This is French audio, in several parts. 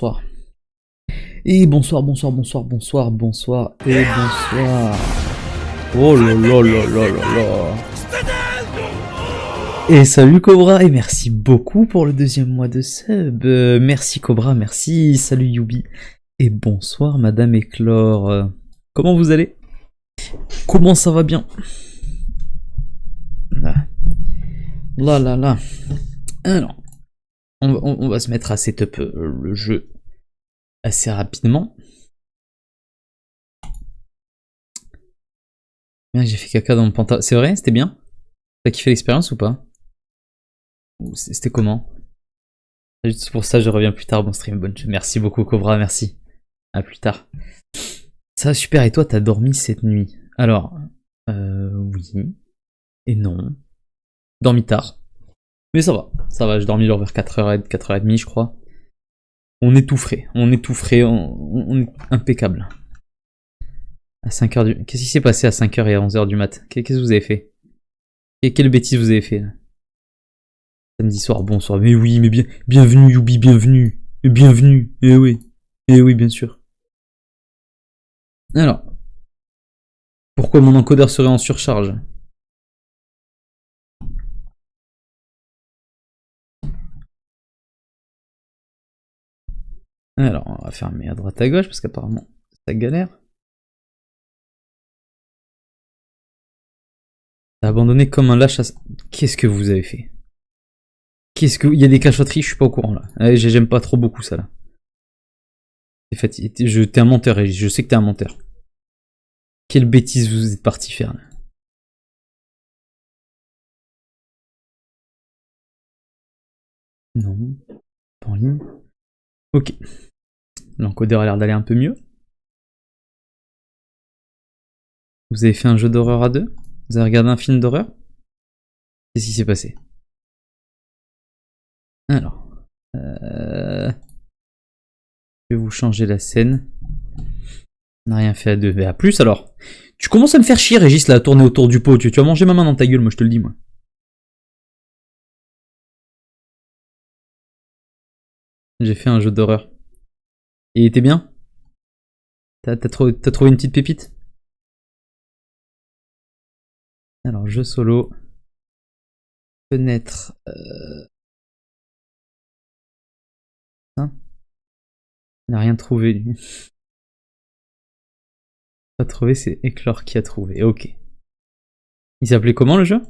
Bonsoir. Et bonsoir, bonsoir, bonsoir, bonsoir, bonsoir, et bonsoir. Oh là là là là là là. Et salut Cobra, et merci beaucoup pour le deuxième mois de sub. Merci Cobra, merci, salut Yubi. Et bonsoir Madame Éclore. Comment vous allez? Comment ça va bien? Là, là, là, là. Alors, on va se mettre à setup le jeu assez rapidement. J'ai fait caca dans mon pantalon. C'est vrai? C'était bien? T'as kiffé l'expérience ou pas? C'était comment? Juste pour ça, je reviens plus tard. Bon stream, bonne. Merci beaucoup, Cobra, merci. À plus tard. Ça va super, et toi, t'as dormi cette nuit? Alors, oui. Et non. Dormi tard. Mais ça va, j'ai dormi genre vers 4h, 4h30, je crois. On est tout frais, on est impeccable. À 5h du... Qu'est-ce qui s'est passé à 5h et à 11h du mat? Qu'est-ce que vous avez fait? Quelle bêtise vous avez fait là? Samedi soir, bonsoir. Mais oui, mais bienvenue Yubi, bienvenue. Bienvenue, eh oui, bien sûr. Alors, pourquoi mon encodeur serait en surcharge? Alors, on va fermer à droite à gauche parce qu'apparemment, ça galère. T'as abandonné comme un lâche à... Qu'est-ce que vous avez fait? Qu'est-ce que... Il y a des cachotteries, je suis pas au courant là. J'aime pas trop beaucoup ça là. T'es un menteur, Régis, je sais que t'es un menteur. Quelle bêtise vous êtes parti faire là? Non, pas en ligne. Ok. L'encodeur a l'air d'aller un peu mieux. Vous avez fait un jeu d'horreur à deux? Vous avez regardé un film d'horreur? Qu'est-ce qui s'est passé? Alors... Je vais vous changer la scène. On n'a rien fait à deux. Mais à plus alors. Tu commences à me faire chier, Régis, là, à tourner autour du pot. Tu vas manger ma main dans ta gueule, moi je te le dis, moi. J'ai fait un jeu d'horreur. Et il était bien? T'as trouvé une petite pépite? Alors, jeu solo. Fenêtre. Hein, il n'a rien trouvé, lui. Pas trouvé, c'est Éclore qui a trouvé. Ok. Il s'appelait comment le jeu?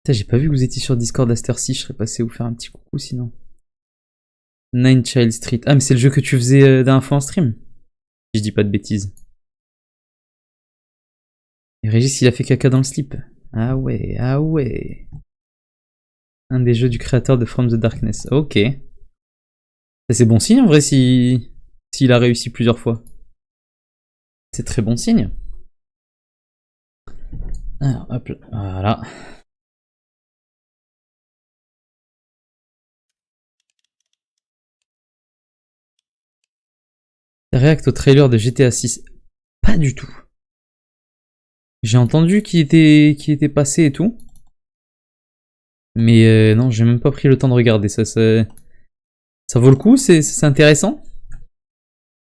Putain, j'ai pas vu que vous étiez sur Discord à cette heure-ci, je serais passé vous faire un petit coucou sinon. Nine Child Street. Ah, mais c'est le jeu que tu faisais d'un fois en stream? Si je dis pas de bêtises. Et Régis, il a fait caca dans le slip. Ah ouais, ah ouais. Un des jeux du créateur de From the Darkness. Ok. C'est bon signe en vrai s'il a réussi plusieurs fois. C'est très bon signe. Alors, hop là. Voilà. React au trailer de GTA 6. Pas du tout. J'ai entendu qu'il était passé et tout. Mais non, j'ai même pas pris le temps de regarder. Ça vaut le coup, c'est intéressant.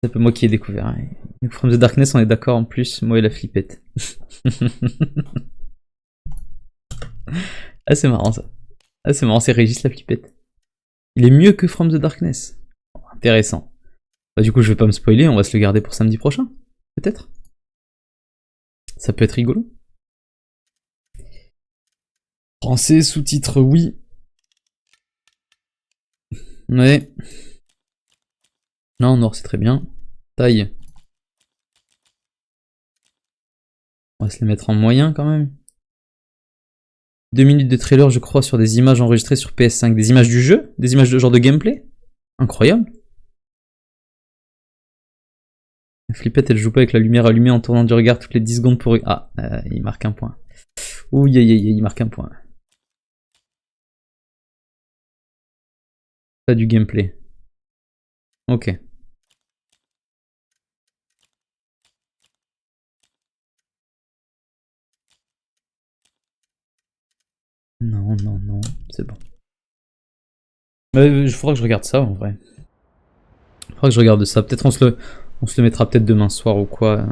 C'est un peu moi qui ai découvert. Hein. From the Darkness, on est d'accord en plus, moi et la flippette. Ah, c'est marrant ça. Ah, c'est marrant, c'est Régis la flippette. Il est mieux que From the Darkness. Intéressant. Bah, du coup, je vais pas me spoiler, on va se le garder pour samedi prochain. Peut-être. Ça peut être rigolo. Français, sous-titres, oui. Ouais. Non, noir, c'est très bien. Taille. On va se les mettre en moyen quand même. 2 minutes de trailer, je crois, sur des images enregistrées sur PS5. Des images du jeu? Des images de genre de gameplay? Incroyable. La flippette, elle joue pas avec la lumière allumée en tournant du regard toutes les 10 secondes pour... Ah, il marque un point. Ouh, il marque un point. Pas du gameplay. Ok. Non, non, non, c'est bon. Il faudra que je regarde ça en vrai. Il faudra que je regarde ça. Peut-être on se le mettra peut-être demain soir ou quoi.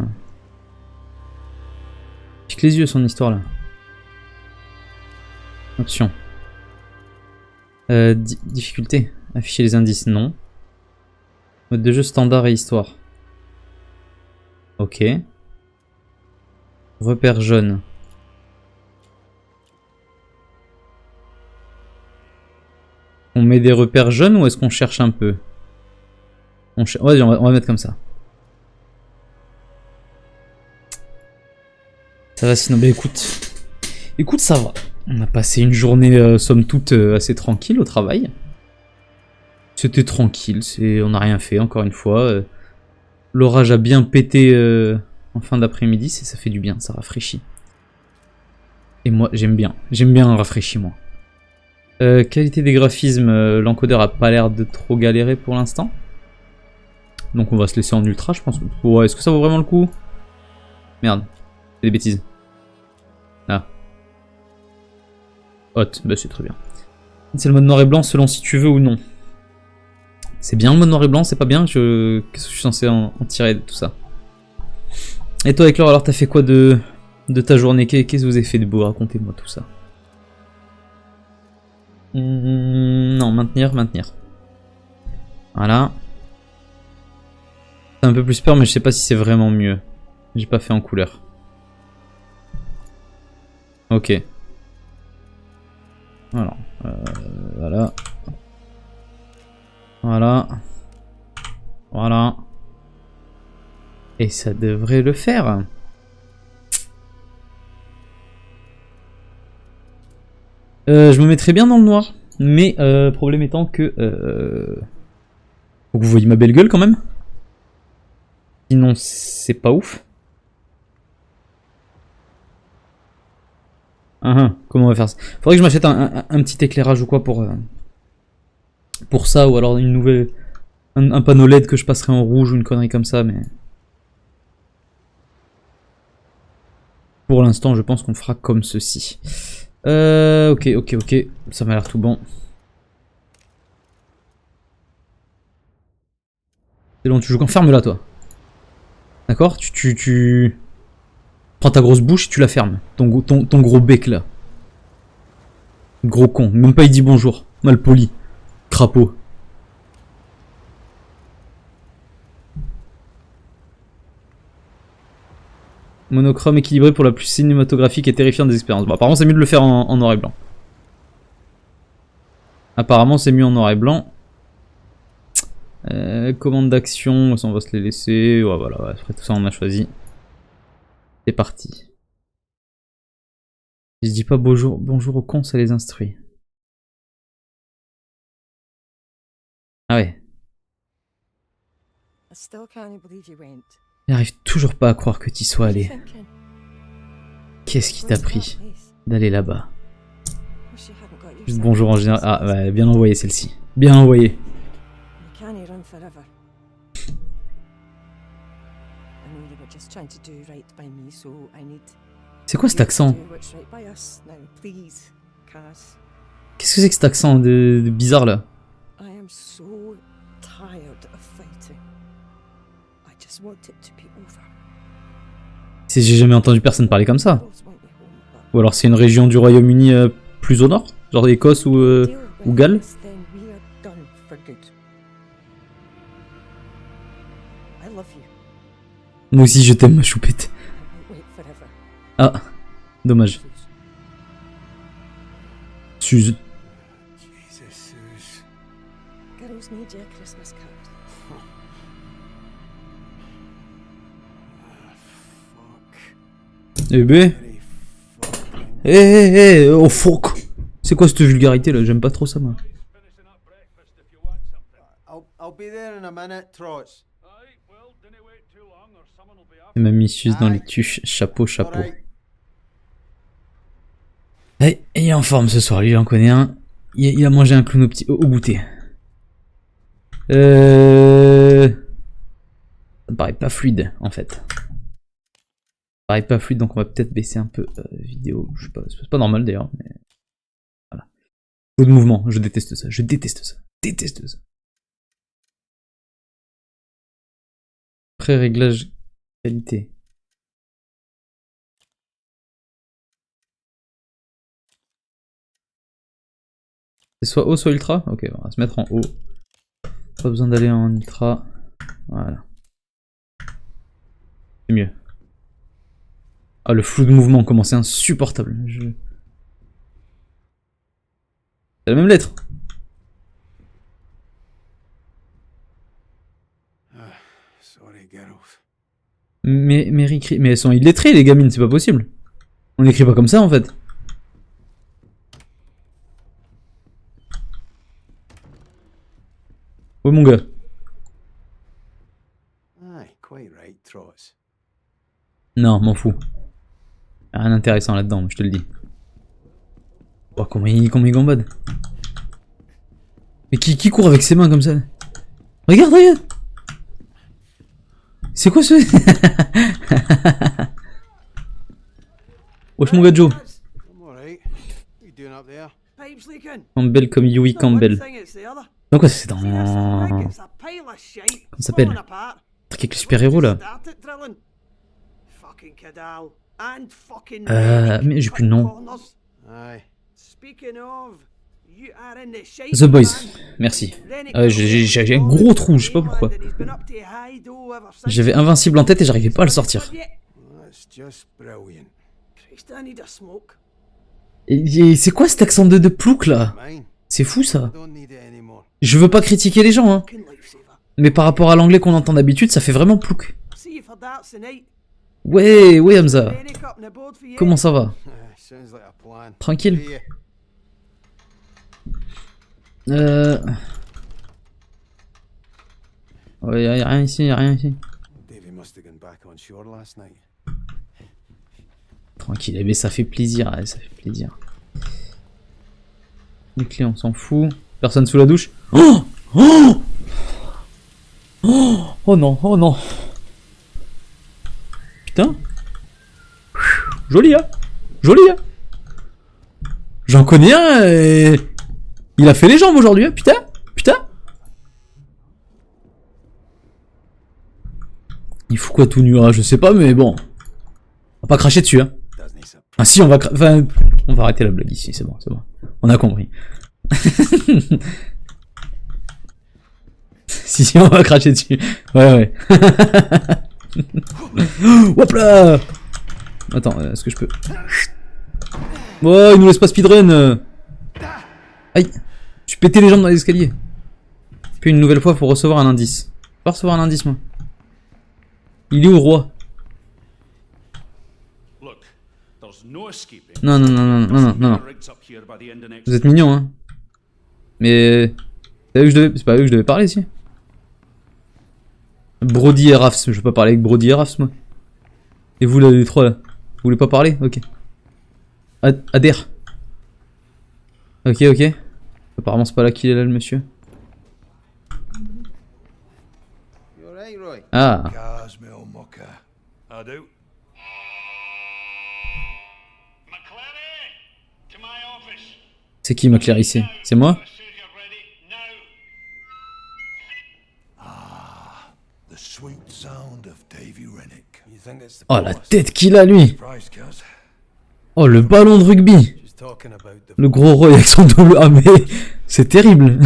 Pique les yeux son histoire là. Option. Difficulté. Afficher les indices, non. Mode de jeu standard et histoire. Ok. Repère jaune. On met des repères jaunes ou est-ce qu'on cherche un peu? Ouais, on va mettre comme ça. Ça va sinon. Bah écoute, ça va. On a passé une journée, somme toute, assez tranquille au travail. C'était tranquille, on n'a rien fait, encore une fois. L'orage a bien pété en fin d'après-midi, ça fait du bien, ça rafraîchit. Et moi, j'aime bien un rafraîchi, moi. Qualité des graphismes, l'encodeur a pas l'air de trop galérer pour l'instant. Donc on va se laisser en ultra, je pense. Ouais, est-ce que ça vaut vraiment le coup? Merde, c'est des bêtises. Ah. Hot, bah c'est très bien. C'est le mode noir et blanc selon si tu veux ou non. C'est bien le mode noir et blanc, c'est pas bien. Qu'est-ce que je suis censé en tirer de tout ça? Et toi, Éclore, alors t'as fait quoi de ta journée? Qu'est-ce que vous avez fait de beau? Racontez-moi tout ça. Non, maintenir. Voilà. C'est un peu plus peur, mais je sais pas si c'est vraiment mieux. J'ai pas fait en couleur. Ok. Alors, voilà. Voilà. Et ça devrait le faire. Je me mettrais bien dans le noir. Mais problème étant que... Faut que vous voyez ma belle gueule quand même. Sinon, c'est pas ouf. Comment on va faire ça? Faudrait que je m'achète un petit éclairage ou quoi pour ça, ou alors une nouvelle... Un panneau LED que je passerai en rouge ou une connerie comme ça, mais... Pour l'instant, je pense qu'on fera comme ceci. Ok. Ça m'a l'air tout bon. C'est long, tu joues quand? Ferme-la, toi. D'accord? Tu prends ta grosse bouche et tu la fermes. Ton gros bec, là. Gros con. Même pas il dit bonjour. Mal poli. Crapaud. Monochrome équilibré pour la plus cinématographique et terrifiante des expériences. Bon, apparemment, c'est mieux de le faire en noir et blanc. Apparemment, c'est mieux en noir et blanc. Commande d'action, on va se les laisser. Ouais, voilà, après tout ça, on a choisi. C'est parti. Si je dis pas bonjour au con, ça les instruit. Ah ouais. J'arrive toujours pas à croire que t'y sois allé. Qu'est-ce qui t'a pris d'aller là-bas? Juste bonjour en général. Ah ouais, bien envoyé celle-ci. Bien envoyé. C'est quoi cet accent? Qu'est-ce que c'est que cet accent de bizarre là? J'ai jamais entendu personne parler comme ça. Ou alors c'est une région du Royaume-Uni plus au nord? Genre Écosse ou Galles? Moi aussi je t'aime ma choupette. Ah, dommage. Suze. Eh ben. Oh fuck. C'est quoi cette vulgarité là? J'aime pas trop ça moi. Et ma missus dans les tuches, chapeau. Allez, il est en forme ce soir, lui il en connaît un. Il a mangé un clown au goûter. Ça me paraît pas fluide en fait. Ça me paraît pas fluide donc on va peut-être baisser un peu vidéo. Je sais pas, c'est pas normal d'ailleurs. Mais... Flou de mouvement, je déteste ça, je déteste ça, déteste ça. Pré-réglage qualité. C'est soit haut, soit ultra. Ok, on va se mettre en haut. Pas besoin d'aller en ultra. Voilà. C'est mieux. Ah, le flou de mouvement commence, c'est insupportable. C'est la même lettre. Mais elles sont illettrées les gamines, c'est pas possible. On n'écrit pas comme ça en fait. Ouais mon gars. Non, m'en fous. Y'a rien d'intéressant là-dedans, je te le dis. Oh, comment il gambade. Mais qui court avec ses mains comme ça? Regarde, regarde. C'est quoi ce... Wesh mon gars Joe. Campbell comme Yui Campbell. Donc quoi c'est dans... Comment ça s'appelle? Truc avec le super-héros là. Mais j'ai plus le nom. The Boys, merci. J'ai un gros trou, je sais pas pourquoi. J'avais Invincible en tête et j'arrivais pas à le sortir. Et c'est quoi cet accent de plouc là? C'est fou ça. Je veux pas critiquer les gens, hein. Mais par rapport à l'anglais qu'on entend d'habitude, ça fait vraiment plouc. Ouais, ouais Hamza. Comment ça va? Tranquille. Ouais, y'a rien ici, y'a rien ici. Tranquille, mais ça fait plaisir, ouais, ça fait plaisir. Les clés, on s'en fout. Personne sous la douche. Oh, oh, oh, oh non, oh non. Putain. Joli, hein. Joli, hein. J'en connais un et... Il a fait les jambes aujourd'hui, hein, putain. Putain. Il fout quoi tout nu, hein, je sais pas, mais bon. On va pas cracher dessus, hein. Ah si, on va enfin, on va arrêter la blague ici, c'est bon, c'est bon. On a compris. Si, on va cracher dessus. Ouais, ouais. Hop là. Attends, est-ce que je peux... Oh, il nous laisse pas speedrun. Aïe. Je suis pété les jambes dans l'escalier. Puis une nouvelle fois, faut recevoir un indice. Faut pas recevoir un indice, moi. Il est où, roi? Non, non, non, non, non, non, non. Vous êtes mignons, hein. Mais... C'est pas eux que je devais parler, si. Brody et Rafs. Je veux pas parler avec Brody et Rafs, moi. Et vous, là, les trois, là. Vous voulez pas parler? Ok. Adhère. Ok, ok. Apparemment, c'est pas là qu'il est, là, le monsieur. Ah. C'est qui McClary ici? C'est moi? Oh la tête qu'il a lui! Oh le ballon de rugby! Le gros Roy avec son double A, mais c'est terrible!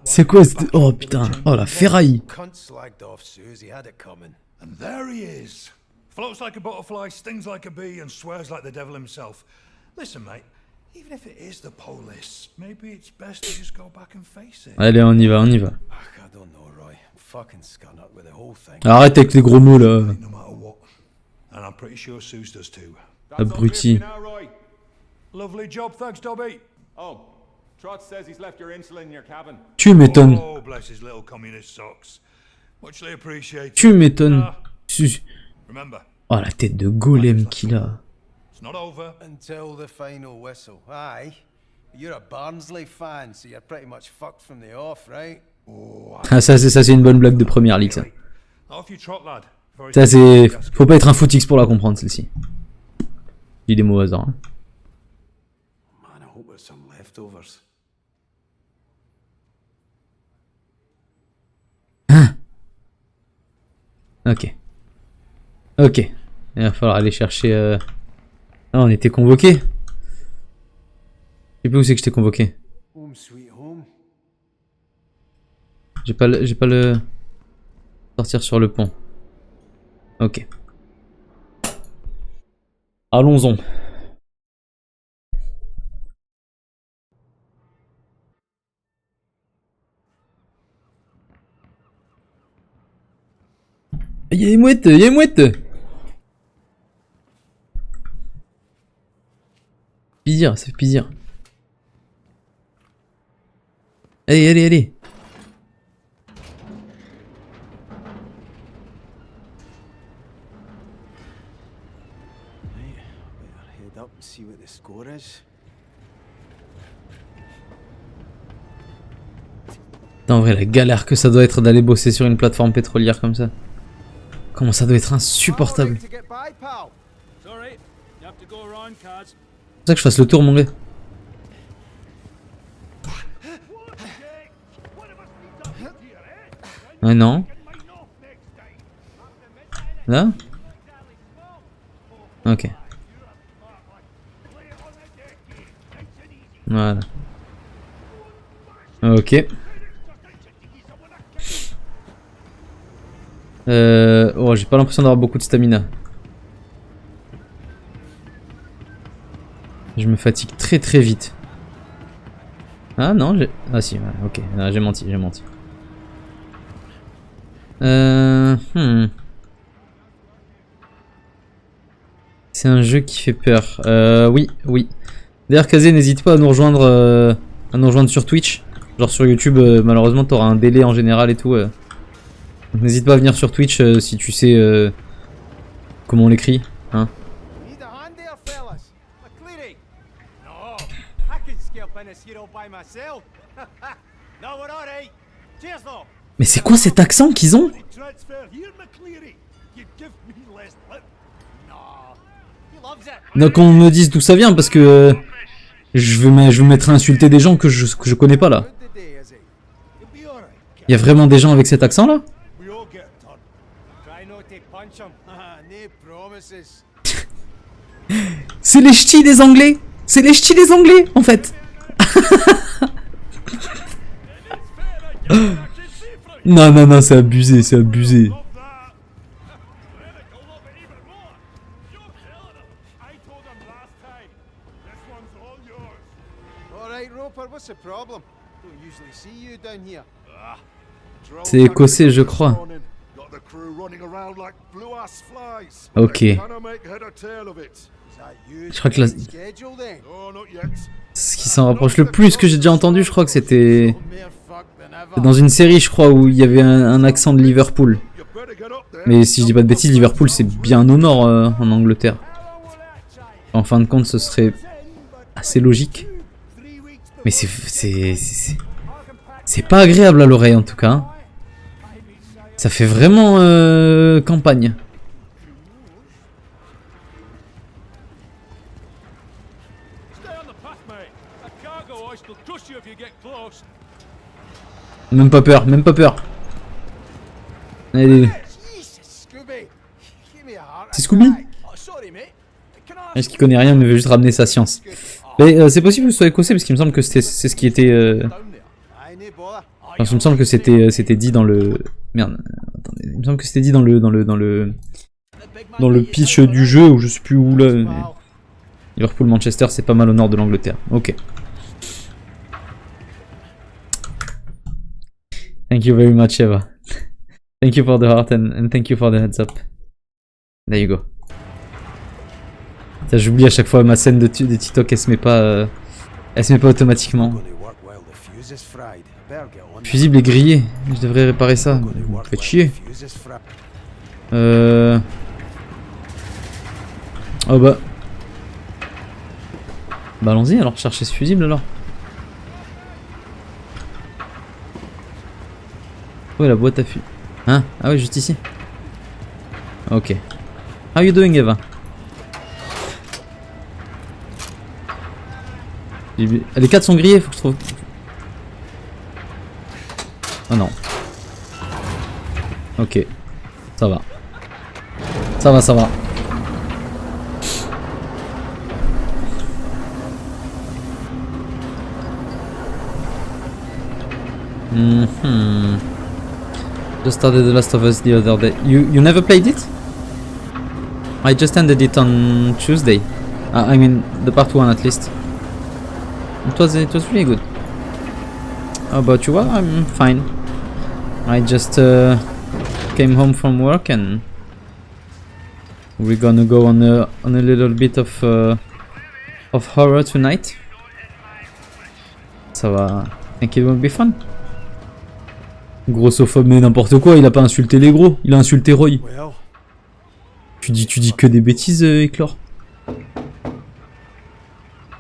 C'est quoi cette... Oh putain! Oh la ferraille! Floats like a butterfly, stings like a bee, and swears like the devil himself. Listen, mate, even if it is the police, maybe it's best to just go back and face it. Allez, on y va, on y va. Arrête avec les gros mots là. Abruti. Tu m'étonnes. Tu m'étonnes. Oh la tête de golem qu'il a. Ah ça c'est une bonne blague de première ligue ça. Ça c'est... Faut pas être un footix pour la comprendre celle-ci. J'ai des mots au hasard. Hein. got some leftovers. Ok. Ok. Il va falloir aller chercher... Ah, on était convoqués. Je sais plus où c'est que j'étais convoqué. Home sweet home. J'ai pas le... Sortir sur le pont. Ok. Allons-en. Il y a une mouette, il y a une mouette. Plaisir, ça fait plaisir. Allez, allez, allez. Right, better head up and see what the score is. Putain, en vrai, la galère que ça doit être d'aller bosser sur une plateforme pétrolière comme ça. Comment ça doit être insupportable. To get by, pal. Sorry, you have to go around, Kaz. C'est pour ça que je fasse le tour, mon gars. Ouais, non. Là? Ok. Voilà. Ok. Oh, j'ai pas l'impression d'avoir beaucoup de stamina. Je me fatigue très très vite. Ah non, j'ai... Ah si, ouais, ok. J'ai menti, j'ai menti. C'est un jeu qui fait peur. Oui, oui. D'ailleurs, Kazé, n'hésite pas à nous rejoindre sur Twitch. Genre sur YouTube, malheureusement, t'auras un délai en général et tout. Donc n'hésite pas à venir sur Twitch si tu sais comment on l'écrit. Hein. Need a hand there, fellas. McCleary. No, I can scalp in this hero by myself. No, we're all right. Cheers, though. Mais c'est quoi cet accent qu'ils ont? Transfer here, McCleary. You'd give me less lip. No, he loves it. Donc qu'on me dise d'où ça vient parce que je vais me mettre à insulter des gens que je connais pas là. Good today, is he? You'll be alright. Il y a vraiment des gens avec cet accent là? We all get a turn. Try not to punch him. No promises. C'est les ch'tis des Anglais! C'est les ch'tis des Anglais en fait! Non, non, non, c'est abusé, c'est abusé. Love that. Riddick will love it even more. You're killing him. I told him last time. This one's all yours. All right, Roper, what's the problem? Don't usually see you down here. C'est écossais, je crois. Got the crew running around like blue ass flies. Ok. Cannot make head or tail of it. Is that you? Je crois que la- schedule then. Oh, not yet. ce qui s'en rapproche le plus que j'ai déjà entendu, je crois que c'était More fuck than ever. dans une série, je crois, où il y avait un accent de Liverpool. You better get up there. Mais si je dis pas de bêtises, Liverpool c'est bien au nord en Angleterre. En fin de compte, ce serait assez logique. Mais c'est pas agréable à l'oreille en tout cas. Hein. Ça fait vraiment campagne. Stay on the path, mate. A cargo hoist will crush you if you get close. Même pas peur, même pas peur. Allez, Jesus, Scooby. Give me a heart c'est Scooby? attack. Oh, sorry, mate. Can I Est-ce qu'il connaît rien mais veut juste ramener sa science. Mais c'est possible que ce soit écossais parce qu'il me semble que c'est ce qui était... down there? Aye, no bother. Enfin, il me semble que c'était dit dans le... Merde, attendez, il me semble que c'était dit dans le pitch du jeu ou je sais plus où là. Mais... Liverpool-Manchester c'est pas mal au nord de l'Angleterre. Ok. Thank you very much Eva. Thank you for the heart and thank you for the heads up. There you go. J'oublie à chaque fois ma scène de TikTok, elle se met pas automatiquement. Gonna work while the fuse is fried. Better get on Le fusible est grillé, je devrais réparer ça. Vous me faites chier. Fuse is fried. Oh bah. Bah allons-y alors, chercher ce fusible alors. Où est la boîte à fusible? Hein? Ah ouais, juste ici. Ok. How you doing Eva? Les 4 sont grillés, faut que je trouve. Oh non. Ok. Ça va. Ça va, ça va. Just started The Last of Us the other day. You never played it? I just ended it on Tuesday. I mean, the part 1 at least. It was really good. How about you? Well, I'm fine. I just came home from work and we're gonna go on a little bit of horror tonight. Ça va. I think it will be fun. Grossophobe, mais n'importe quoi, il a pas insulté les gros, il a insulté Roy. Well, Tu dis que des bêtises, Éclore.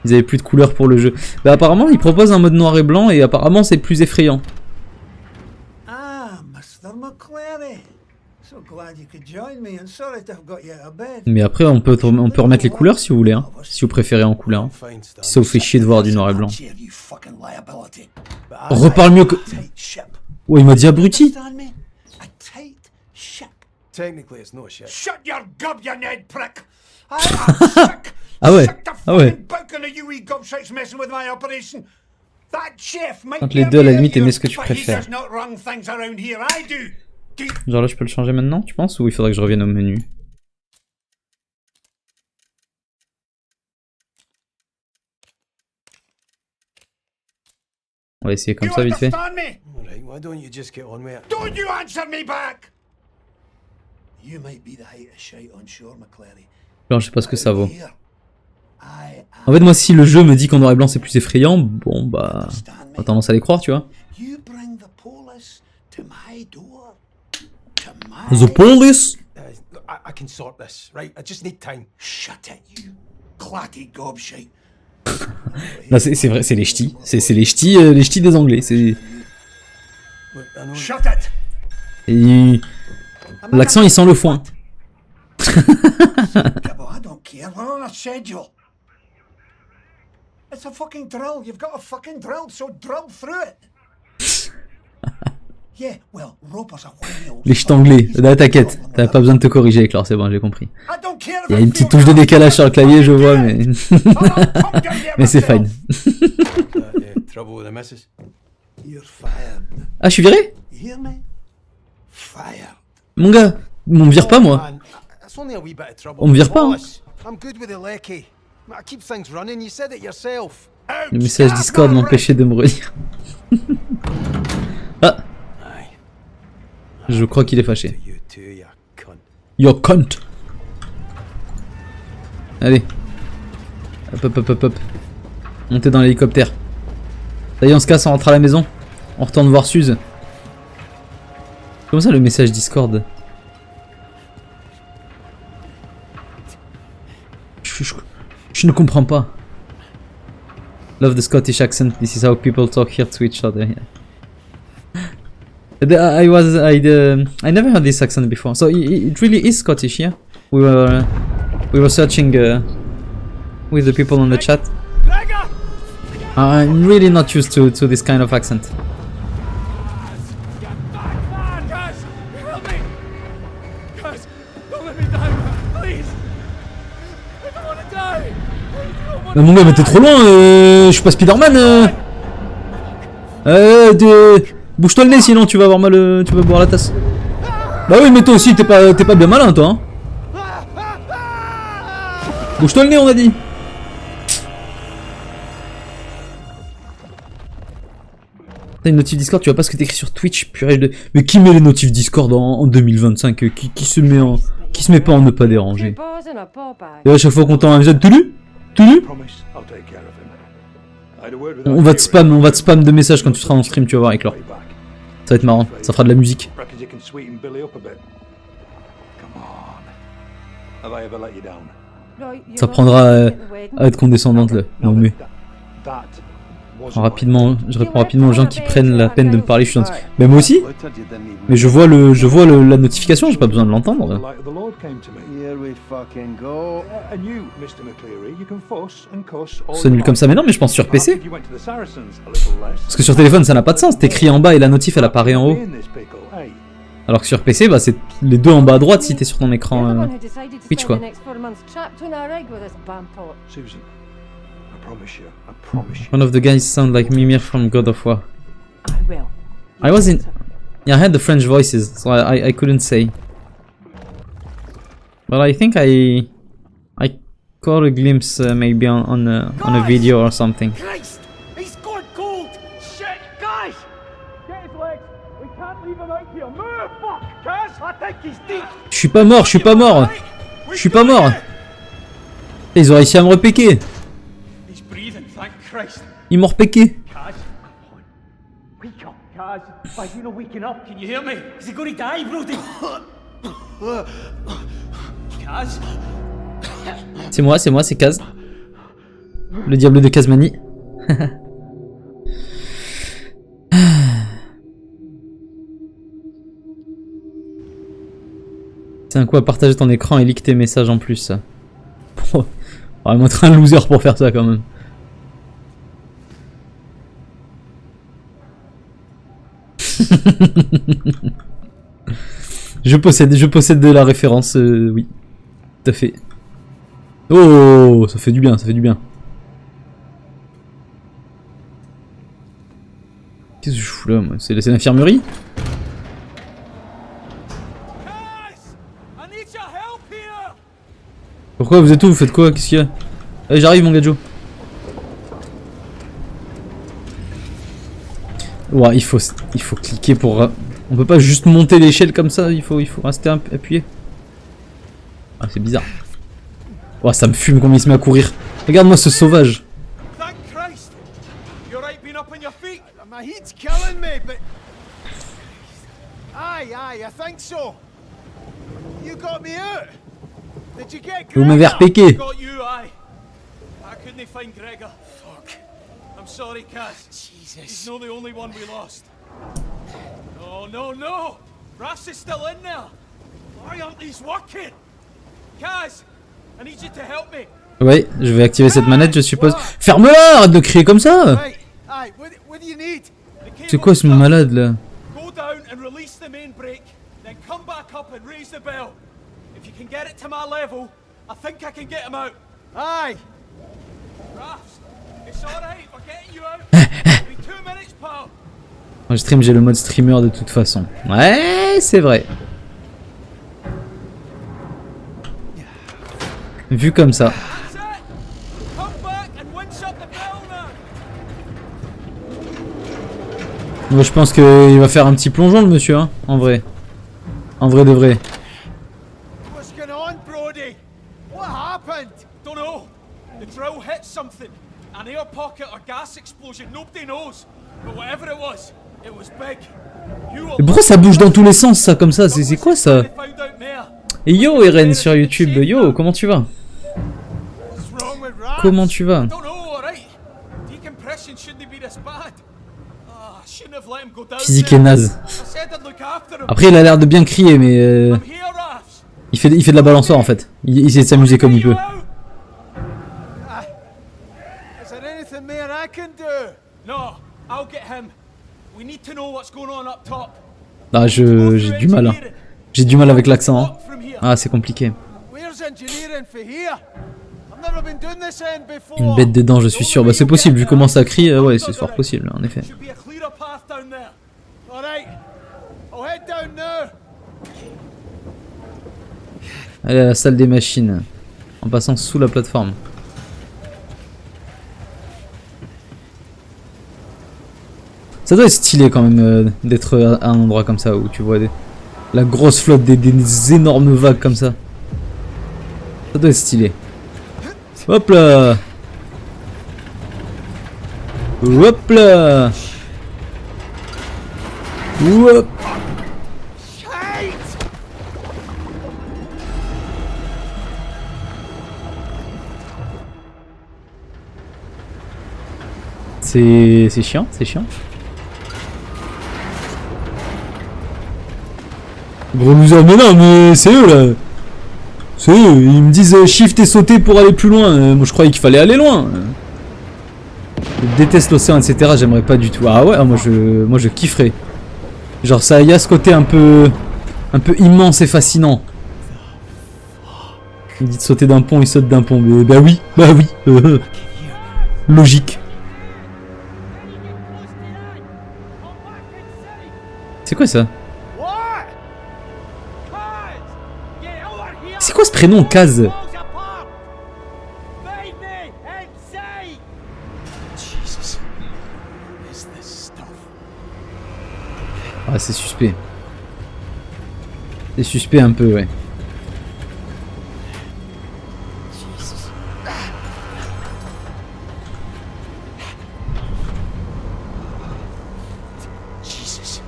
Ils avaient plus de couleur pour le jeu. Bah apparemment, ils proposent un mode noir et blanc et apparemment c'est plus effrayant. Ah, Mr. McClary. So glad you could join me and sorry to have got you out of bed. Mais après, on peut remettre les couleurs si vous voulez, hein. Si vous préférez en couleur. Hein. fine stuff. Si ça vous fait chier de voir du noir et blanc. Cheer, you fucking liability. But I Reparle mieux que... Tight ship. Oh, il m'a dit abruti. Understand me? A tight ship. technically it's no shit. Shut your gob, you Ned prick! I am sick! Ah ouais, Sick to ah ouais. fucking bouking of you wee gobshites messing with my operation! That chef might Entre les be deux, à la a limite, you, aimez ce que tu but he préfères. does not run things around here, I do! Genre là, je peux le changer maintenant, tu penses? Ou il faudrait que je revienne au menu? On va essayer comme You ça, vite fait. understand me? Alright, why don't you just get on with it? Don't you answer me back! You might be the height of shite on shore, McClary. Genre, je sais pas ce que ça vaut. Here, I En fait, moi, si le jeu me dit qu'en noir et blanc c'est plus effrayant, bon bah... understand J'ai me. tendance à les croire, tu vois. You bring the police to my door. To my... The police? Look, I can sort this, right? I just need time. Shut it, you clatty gobshite. Là, c'est vrai, c'est les ch'tis. C'est les ch'tis des Anglais. C'est... Look, I know. Shut it! Et... L'accent, il sent le foin. Gibbo, I don't care. We're on a schedule. It's a fucking drill. You've got a fucking drill, so drill through it. Yeah, well, Roper's a whiny old Les ch'tis fuck. anglais. He's Là, got a t'inquiète. problem with T'avais that. pas besoin de te corriger, Éclore, c'est bon, j'ai compris. I don't care Il y a if une I petite feel touche de bad. décalage sur le clavier, je vois, mais... I'll come down there mais c'est fine. myself. Trouble with the missus. You're fired. Ah, je suis viré? You hear me? Fired. Mon gars, on me vire pas, moi. Man, it's only a wee bit of trouble. On me vire pas, hein. Wallace, I'm good with the lecky. I keep things running, you said it yourself. Le message Discord m'empêchait de me relire. Ah, Aye. je crois qu'il est fâché. You too, you cunt. Yo cunt. Allez. Hop hop hop hop hop. Montez dans l'hélicoptère. Ça y est, on se casse, on rentre à la maison. On retourne voir Suze. Comment ça le message Discord? Je ne comprends pas. Love the Scottish accent. This is how people talk here to each other. Yeah. I never heard this accent before. So it really is Scottish, yeah. We were searching with the people on the chat. Gregor! I'm really not used to this kind of accent. Get back, man! Guys, help me! Guys, don't let me die, man. Please! I don't want to die! I don't want Mais mon gars, mais t'es trop loin. Je suis pas Spider-Man. Bouge-toi le nez, sinon tu vas avoir mal. Tu vas boire la tasse. Bah oui, mais toi aussi, t'es pas bien malin, toi. Hein. Bouge-toi le nez, on a dit. T'as une notif Discord, tu vois pas ce que t'écris sur Twitch, purée de... Mais qui met les notifs Discord en 2025 qui se met pas en ne pas déranger. Et à chaque fois qu'on t'en un épisode, Toulu, Promise, I'll take care of him. I had a word with on va te spam de messages quand tu seras en stream, tu vas voir, Éclore. Ça va être marrant, ça fera de la musique. Reckons you can sweeten Billy up a bit. Come on. Have I ever let you down? Ça prendra à être condescendante là. Non mais... That Je réponds rapidement aux gens qui prennent la peine de me parler. Je suis dans... Mais moi aussi. Mais je vois la notification, j'ai pas besoin de l'entendre. The light of the Lord came to me. Here we fucking go. And you, Mr. McCleary, you can fuss and cuss all C'est you nul comme like. ça, mais non, mais je pense sur PC. If you went to the Saracens a little less, Parce que sur téléphone, ça n'a pas de sens. T'écris en bas et la notif, elle apparaît en haut. in this pickle, hey? Alors que sur PC, bah, c'est les deux en bas à droite si t'es sur ton écran. Twitch, quoi. Susan, I promise you, I promise you. One of the guys sound like Mimir from God of War. I was in... Yeah, I had the French voices, so I couldn't say. But I think I caught a glimpse maybe on a video or something. Christ! He's gone cold! Shit! Guys! Get his legs! We can't leave him out here! Move! Fuck! Kaz! I think he's deep! Je suis pas mort, je suis pas mort. Je suis pas mort. Ils ont réussi à me repéquer. He's breathing, thank Christ. Ils m'ont repéqué. Kaz, come on. Wake up, Kaz. Why is he not waking up? Can you hear me? Is he going to die, Brody? Kaz? C'est Kaz. Le diable de Kazmani. C'est un coup à partager ton écran et leak tes messages en plus. Vraiment être un loser pour faire ça quand même. Je possède de la référence, oui. Tout à fait. Oh, ça fait du bien, ça fait du bien. Qu'est-ce que je fous là, moi? C'est l'infirmerie? Kaz! I need your help here! Pourquoi vous êtes où? Vous faites quoi? Qu'est-ce qu'il y a? Allez, j'arrive mon gadjo. Ouais, il faut cliquer pour... On peut pas juste monter l'échelle comme ça, il faut rester appuyé. Ah, c'est bizarre. Ouais, ça me fume comme il se met à courir. Regarde-moi ce sauvage. Thank Christ! You're right being up on your feet? My heat's killing me, but... Aye, I think so. You got me out. Did you get Vous m'avez Gregor? repéqué. Got you, aye. I couldn't find Gregor. Fuck. I'm sorry, Kaz. Jesus. He's not the only one we lost. No. Brass is still in there. Why aren't these working? Kaz, I need you to help me. Ouais, je vais activer cette manette, je suppose. Ferme-la! Arrête de crier comme ça! Right, aye, what do you need? C'est quoi ce malade là? Go down and release the main brake, then come back up and raise the bell. If you can get it to my level, I think I can get him out. Aye. Brass, it's alright, we're getting you out. It'll be 2 minutes, pal. Quand je stream, j'ai le mode streamer de toute façon. Ouais, c'est vrai. Vu comme ça. That's it. Come back and winch up the bell now. Moi je pense qu'il va faire un petit plongeon le monsieur, hein, en vrai. En vrai de vrai. What's going on, Brody? What happened? Don't know. The drill hit something. An air pocket or gas explosion, nobody knows. But whatever it was big. You Mais pourquoi ça bouge dans tous les sens ça comme ça? C'est quoi ça? found out there. Et yo Eren sur YouTube, yo, comment tu vas? What's wrong with Raph? Comment tu vas? Don't know, alright. Decompression shouldn't be this bad. I shouldn't have let him go down. Physique there. est naze. I said I'd look after him. Après il a l'air de bien crier mais I'm here, Rafs. il fait de la balançoire en fait. Il essaie de s'amuser comme il peut. Is there anything more I can do? No, I'll get him. We need to know what's going on up top. Ah j'ai du mal hein. J'ai du mal avec l'accent. Hein. Walk from here. Ah c'est compliqué. Where's engineering for here? I've never been doing this end before. Une bête des dents je suis sûr. Bah c'est possible vu comment ça crie. Ouais c'est fort possible en effet. Should be a clearer path down there. Alright. I'll head down now. Allez à la salle des machines. En passant sous la plateforme. Ça doit être stylé quand même d'être à un endroit comme ça où tu vois la grosse flotte des énormes vagues comme ça. Ça doit être stylé. Hop là. Hop là. Hop. C'est chiant, c'est chiant. Gros loser, mais non, mais c'est eux là. C'est eux, ils me disent shift et sauter pour aller plus loin. Moi je croyais qu'il fallait aller loin. Je déteste l'océan, etc. J'aimerais pas du tout. Ah ouais, moi je kifferais. Genre ça y a ce côté un peu immense et fascinant. Il dit de sauter d'un pont, il saute d'un pont. Mais bah oui. Logique. C'est quoi ça? What? Kaz! Get over here! C'est quoi ce prénom, Kaz? Falls apart! Feed me inside! Jesus. Is this stuff? Ah, c'est suspect. C'est suspect un peu, ouais. Jesus.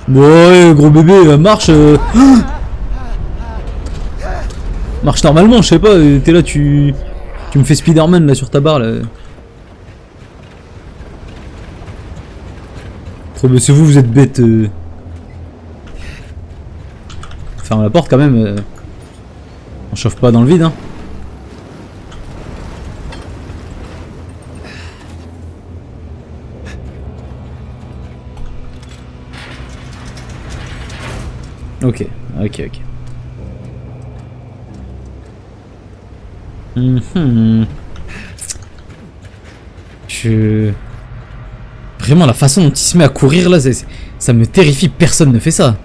Ouais, gros bébé, marche. Marche normalement, je sais pas. T'es là, tu me fais Spider-Man là sur ta barre là. Trop, mais c'est vous, vous êtes bête. Ferme la porte quand même. On chauffe pas dans le vide, hein. Ok. Vraiment, la façon dont il se met à courir là, ça me terrifie. Personne ne fait ça.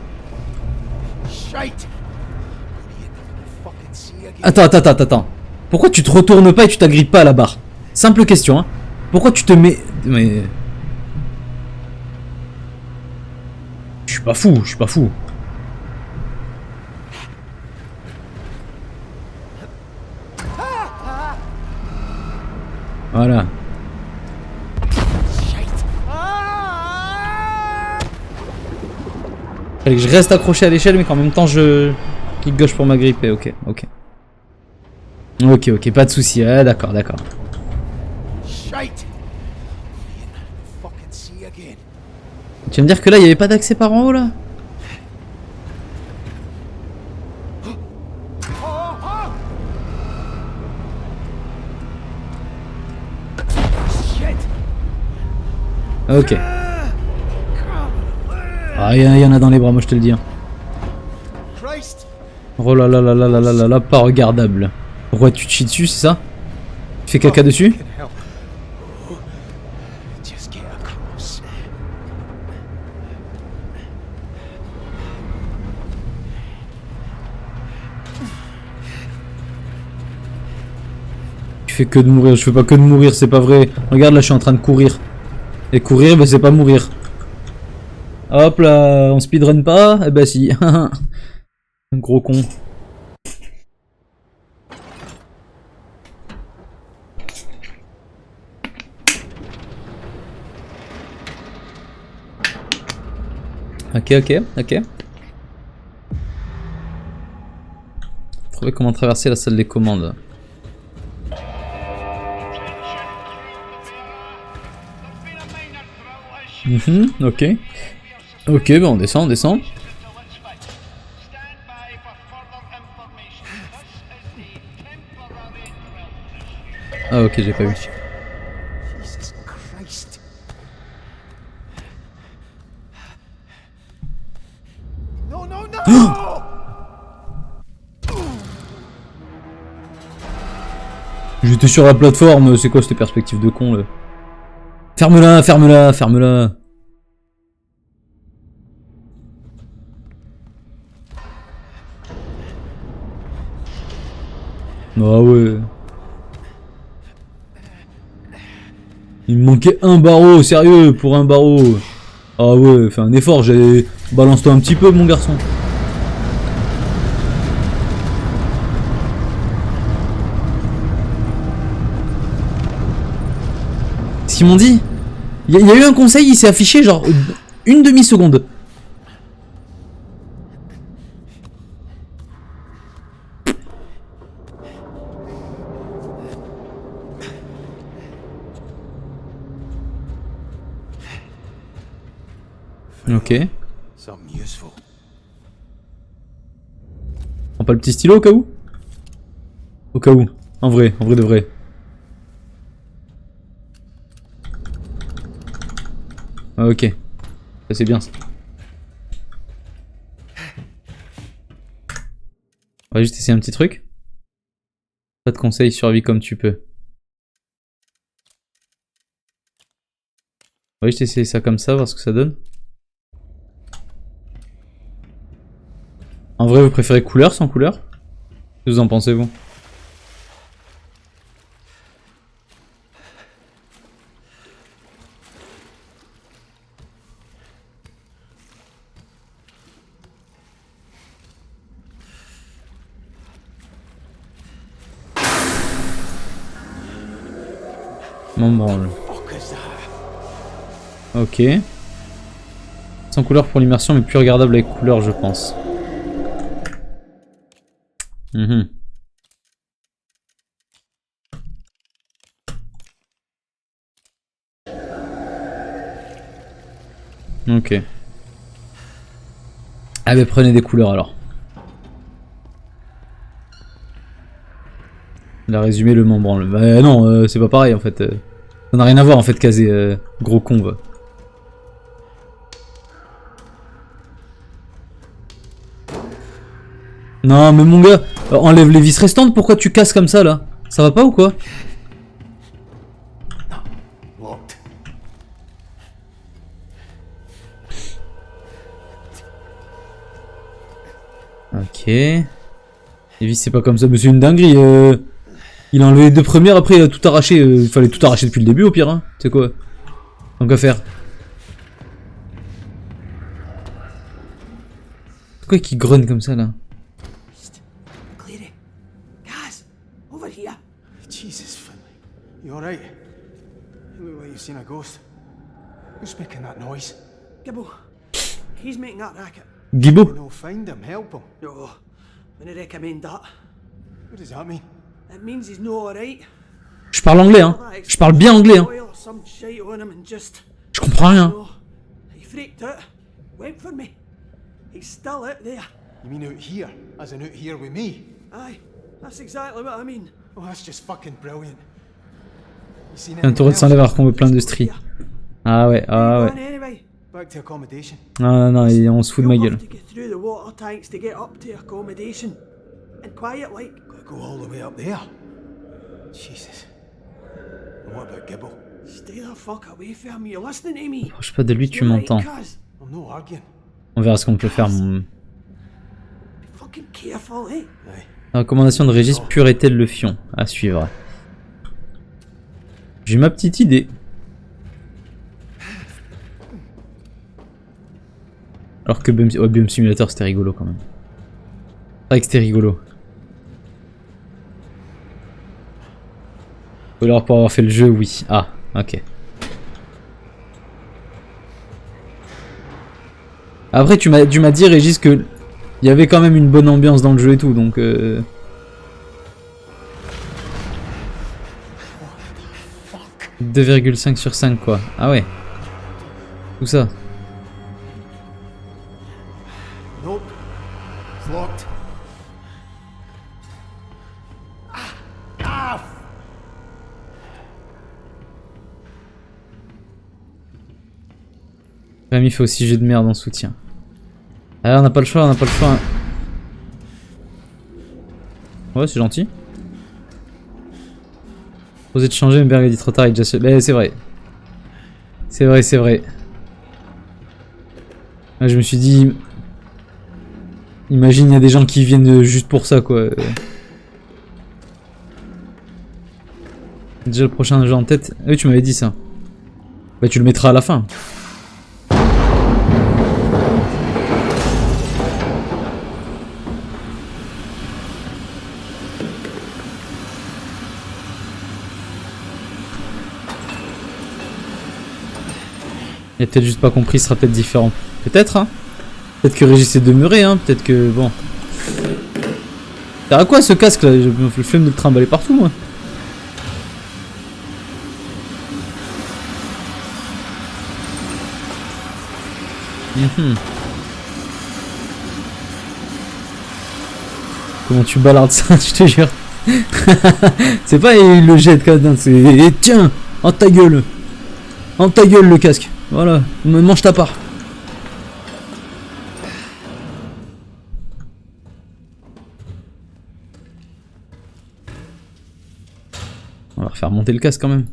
Shite. Fucking see again. Attends. Pourquoi tu te retournes pas et tu t'agrippes pas à la barre? Simple question, hein. Pourquoi tu te mets... Mais... Je suis pas fou. Voilà. Fallait que je reste accroché à l'échelle mais qu'en même temps je clique gauche pour m'agripper. Ok, pas de soucis. D'accord. Shite. Fucking see again. Tu vas me dire que là il n'y avait pas d'accès par en haut là? Ok. Ah, il y en a dans les bras, moi je te le dis. Hein. Christ. Oh là, pas regardable. Pourquoi tu te chies dessus, c'est ça? Tu fais caca dessus? Fucking hell. Just get across. Tu fais que de mourir, je fais pas que de mourir, c'est pas vrai. Regarde là, je suis en train de courir. Et courir, bah c'est pas mourir. Hop là, on speedrun pas? Eh bah si. Un gros con. Ok. Trouver comment traverser la salle des commandes. Ok. Ok, bah on descend. Ah ok, j'ai pas vu. Jesus Christ. No. J'étais sur la plateforme, c'est quoi cette perspective de con là? Ferme-la. Ah ouais. Il me manquait un barreau, sérieux, pour un barreau. Ah ouais, fais un effort, balance-toi un petit peu mon garçon. Ce qu'ils m'ont dit, il y a eu un conseil, il s'est affiché genre une demi-seconde. Ok. Something useful. Prends pas le petit stylo au cas où? Au cas où. En vrai de vrai. Ah, ok. Ça c'est bien ça. On va juste essayer un petit truc. Pas de conseils, survie comme tu peux. On va juste essayer ça comme ça, voir ce que ça donne. En vrai, vous préférez couleur sans couleur? Qu'est-ce que vous en pensez, vous? M'en branle. Ok. Sans couleur pour l'immersion, mais plus regardable avec couleur, je pense. Ok. Ah bah prenez des couleurs alors. Il a résumé le m'en branle. Bah non, c'est pas pareil en fait. Ça n'a rien à voir en fait, Kazé. Gros con va. Non mais mon gars, enlève les vis restantes, pourquoi tu casses comme ça là? Ça va pas ou quoi? Locked. Ok. Les vis c'est pas comme ça, mais c'est une dinguerie. Il a enlevé les deux premières, après il a tout arraché. Il fallait tout arracher depuis le début au pire, hein. C'est quoi? Donc à faire. C'est quoi qui grogne comme ça là? Cleary. Guys, over here. Jesus, Finley. You alright? You look like you've seen a ghost. Who's making that noise? Gibbo. He's making that racket. Guibo? No, find him, help him. No, I recommend that. What does that mean? It means he's no alright. Je parle anglais, hein. Je parle bien anglais, hein. Some shite on him and just. Je comprends rien. No. He freaked out. Went for me. He's still out there. You mean out here? As in out here with me? Aye, that's exactly what I mean. Oh, that's just fucking brilliant. You seen Un tour de s'enlève alors qu'on veut plein de stries. Ah ouais, ah ouais. Anyway, back to accommodation. Non, non, non, on se fout de ma gueule. To get through the water tanks to get up to accommodation. And quiet like. Gotta go all the way up there. Jesus. And what about Gibble? Stay the fuck away from me. You're listening to me. Approche pas de lui, tu m'entends. I'm not arguing. On verra ce qu'on peut faire. Mon... Fucking careful, eh? La recommandation de Régis, pur est-elle le fion? À suivre. J'ai ma petite idée. Alors que BM Simulator c'était rigolo quand même. C'est vrai que c'était rigolo. Ou alors pour avoir fait le jeu, oui. Ah, ok. Après tu m'as dit Régis que il y avait quand même une bonne ambiance dans le jeu et tout, donc 2,5 sur 5 quoi. Ah ouais. Tout ça. Nope. It's locked. Rémi fait aussi jeu de merde en soutien. Ah, on n'a pas le choix, on n'a pas le choix. Ouais, c'est gentil. Osez de changer, mais Berg a dit trop tard, il est déjà seul. Mais c'est vrai. C'est vrai, c'est vrai. Là, je me suis dit... Imagine, il y a des gens qui viennent juste pour ça, quoi. Déjà le prochain jeu en tête. Ah oui, tu m'avais dit ça. Bah, tu le mettras à la fin. Il a peut-être juste pas compris, ce sera peut-être différent. Peut-être, hein. Peut-être que Régis est demeuré, hein. Peut-être que, bon. T'as à quoi ce casque là? Je me fais le flemme de le trimballer partout, moi. Comment tu balardes ça, je te jure. C'est pas il le jette comme ça, c'est et tiens, en ta gueule le casque. Voilà, mange ta part. On va refaire monter le casque quand même.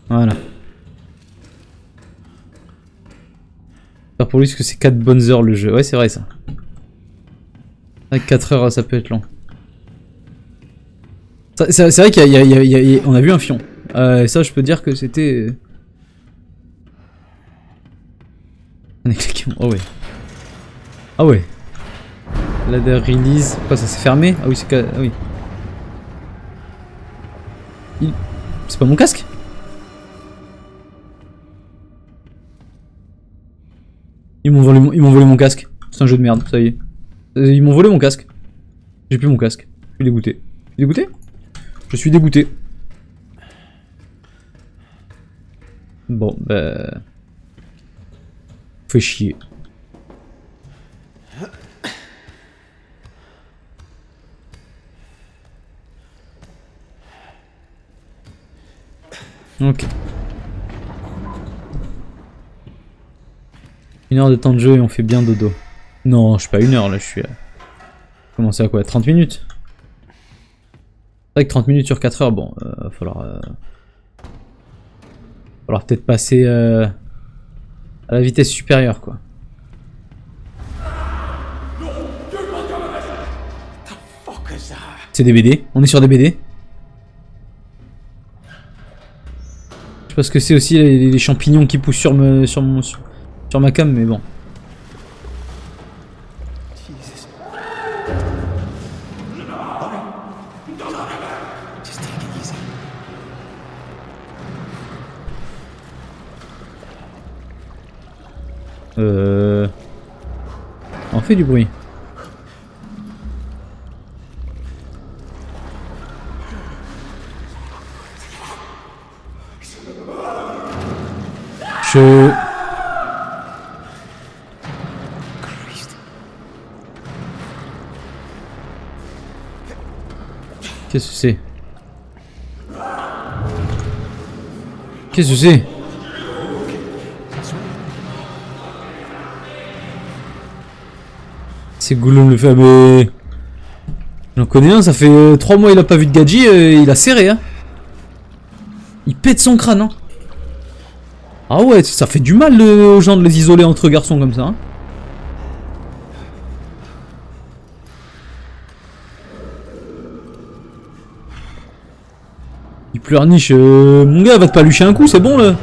Voilà. Faire pour lui parce que c'est 4 bonnes heures le jeu. Ouais, c'est vrai ça. Avec 4 heures, ça peut être long. C'est vrai qu'on a vu un fion. Ça, je peux dire que c'était... On est claqué. Oh ouais. Ah ouais. Ladder release. Quoi, ça s'est fermé? Ah oui, c'est... Ah oui. C'est pas mon casque? Ils m'ont volé mon casque. C'est un jeu de merde, ça y est. Ils m'ont volé mon casque. J'ai plus mon casque. Je suis dégoûté. Je suis dégoûté? Je suis dégoûté. Bon, bah... Fait chier. Ok. 1 heure de temps de jeu et on fait bien dodo. Non, je suis pas 1 heure là, je suis... Comment c'est à quoi? 30 minutes? C'est vrai que 30 minutes sur 4 heures, bon, va falloir peut-être passer à la vitesse supérieure, quoi. C'est des BD, on est sur des BD. Je sais pas ce que c'est aussi les champignons qui poussent sur ma cam, mais bon. On fait du bruit. Qu'est-ce que c'est? Qu'est-ce que c'est? C'est Gollum le fait, mais... J'en connais un, ça fait 3 mois il a pas vu de Gadji, il a serré, hein. Il pète son crâne, hein. Ah ouais, ça fait du mal aux gens de les isoler entre garçons comme ça, hein. Il pleurniche, mon gars, va te palucher un coup, c'est bon là.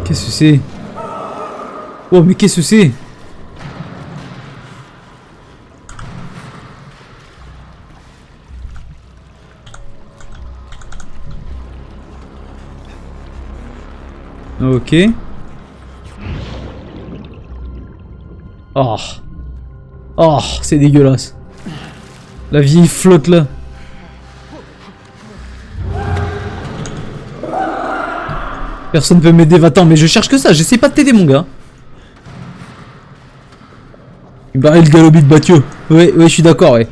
Qu'est-ce que c'est? Oh mais qu'est-ce que c'est? Ok. Oh. Oh, c'est dégueulasse. La vieille flotte là. Personne peut m'aider, va-t'en, mais je cherche que ça, j'essaie pas de t'aider mon gars. Il barre le galobit de Batio. Ouais, je suis d'accord, ouais.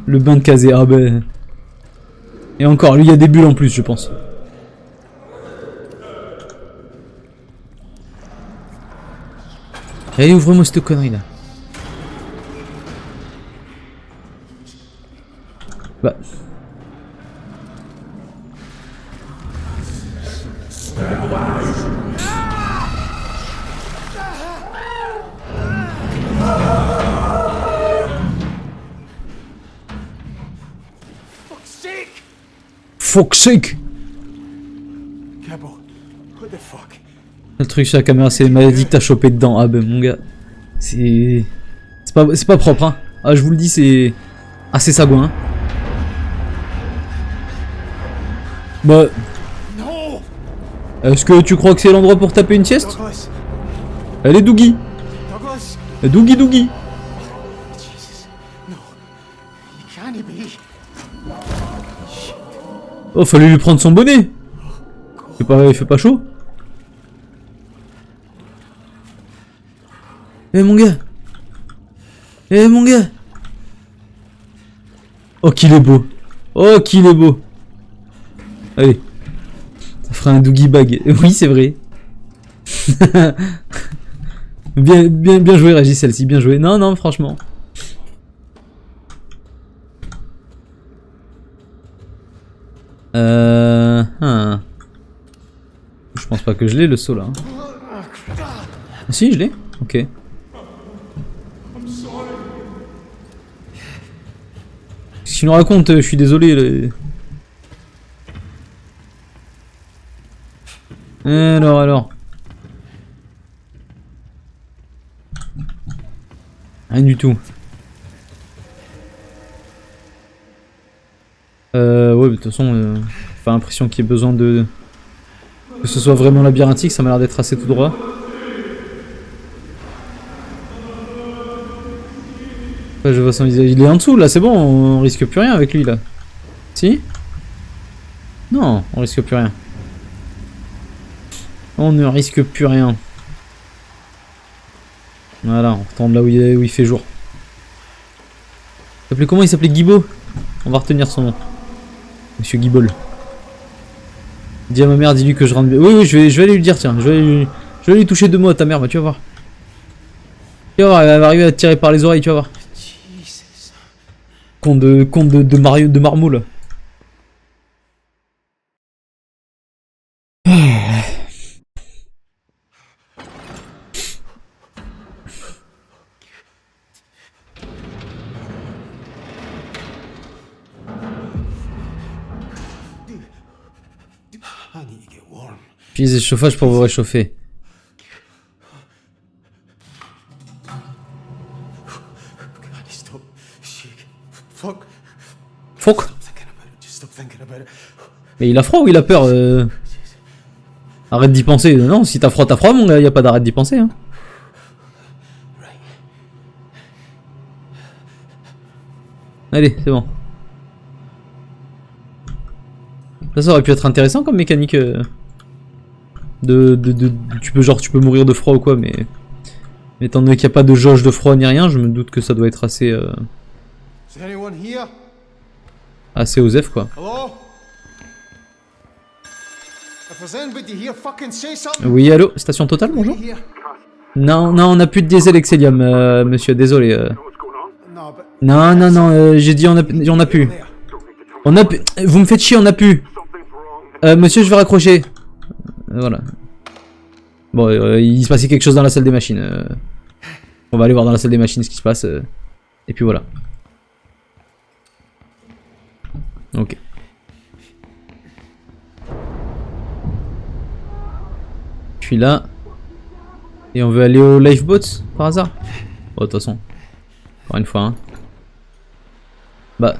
Le bain de casé, ah ben... Et encore, lui il y a des bulles en plus, je pense. Allez, ouvre-moi cette connerie là. Bah... Fuck sake! Le truc sur la caméra, c'est les maladies que t'as chopé dedans. Ah ben mon gars, c'est pas propre, hein. Ah je vous le dis, c'est assez sagouin. Hein. Bah, No! est-ce que tu crois que c'est l'endroit pour taper une sieste? Douglas! Allez, Dougie. Douglas! Dougie, Dougie. Jesus. No. You can't be. Oh, fallait lui prendre son bonnet. Il fait pas chaud. Eh mon gars. Eh mon gars. Oh qu'il est beau. Oh qu'il est beau. Allez. Ça fera un Doogie bag. Oui c'est vrai. bien joué Régis celle-ci. Bien joué. Non non franchement. Je pense pas que je l'ai le saut là. Ah, si je l'ai. Ok. Qu'est-ce qu'il nous raconte? Je suis désolé. Alors. Rien du tout. Ouais, de toute façon, pas l'impression qu'il y ait besoin de... Que ce soit vraiment labyrinthique, ça m'a l'air d'être assez tout droit. Ouais, je vois son visage. Il est en dessous là, c'est bon, on risque plus rien avec lui là. Si? Non, on risque plus rien. On ne risque plus rien. Voilà, on retourne là où il fait jour. Comment il s'appelait? Guibaud? On va retenir son nom. Monsieur Guibol. Dis à ma mère, dis-lui que je rentre bien. Oui, je vais aller lui dire, tiens. Je vais lui toucher 2 mots à ta mère, bah, tu vas voir. Tu vas voir, elle va arriver à te tirer par les oreilles, tu vas voir. Conte de Mario, de marmoule. Utilisez le chauffage pour vous réchauffer. Fuck. Mais il a froid ou il a peur? Arrête d'y penser. Non, si t'as froid, mon gars. Y a pas d'arrêt d'y penser. Hein. Allez, c'est bon. Ça aurait pu être intéressant comme mécanique. Tu peux mourir de froid ou quoi, mais étant donné qu'il n'y a pas de jauge de froid ni rien, je me doute que ça doit être assez assez osef quoi. Oui, allô, station Total, bonjour. Non, on n'a plus de diesel Excellium, monsieur, désolé. Non, j'ai dit on a plus. Vous me faites chier, on a plus. Monsieur, je vais raccrocher. Voilà. Bon, il se passait quelque chose dans la salle des machines. On va aller voir dans la salle des machines ce qui se passe. Et puis voilà. Ok. Je suis là. Et on veut aller au lifeboat par hasard? Bon, de toute façon. Encore une fois. Hein. Bah.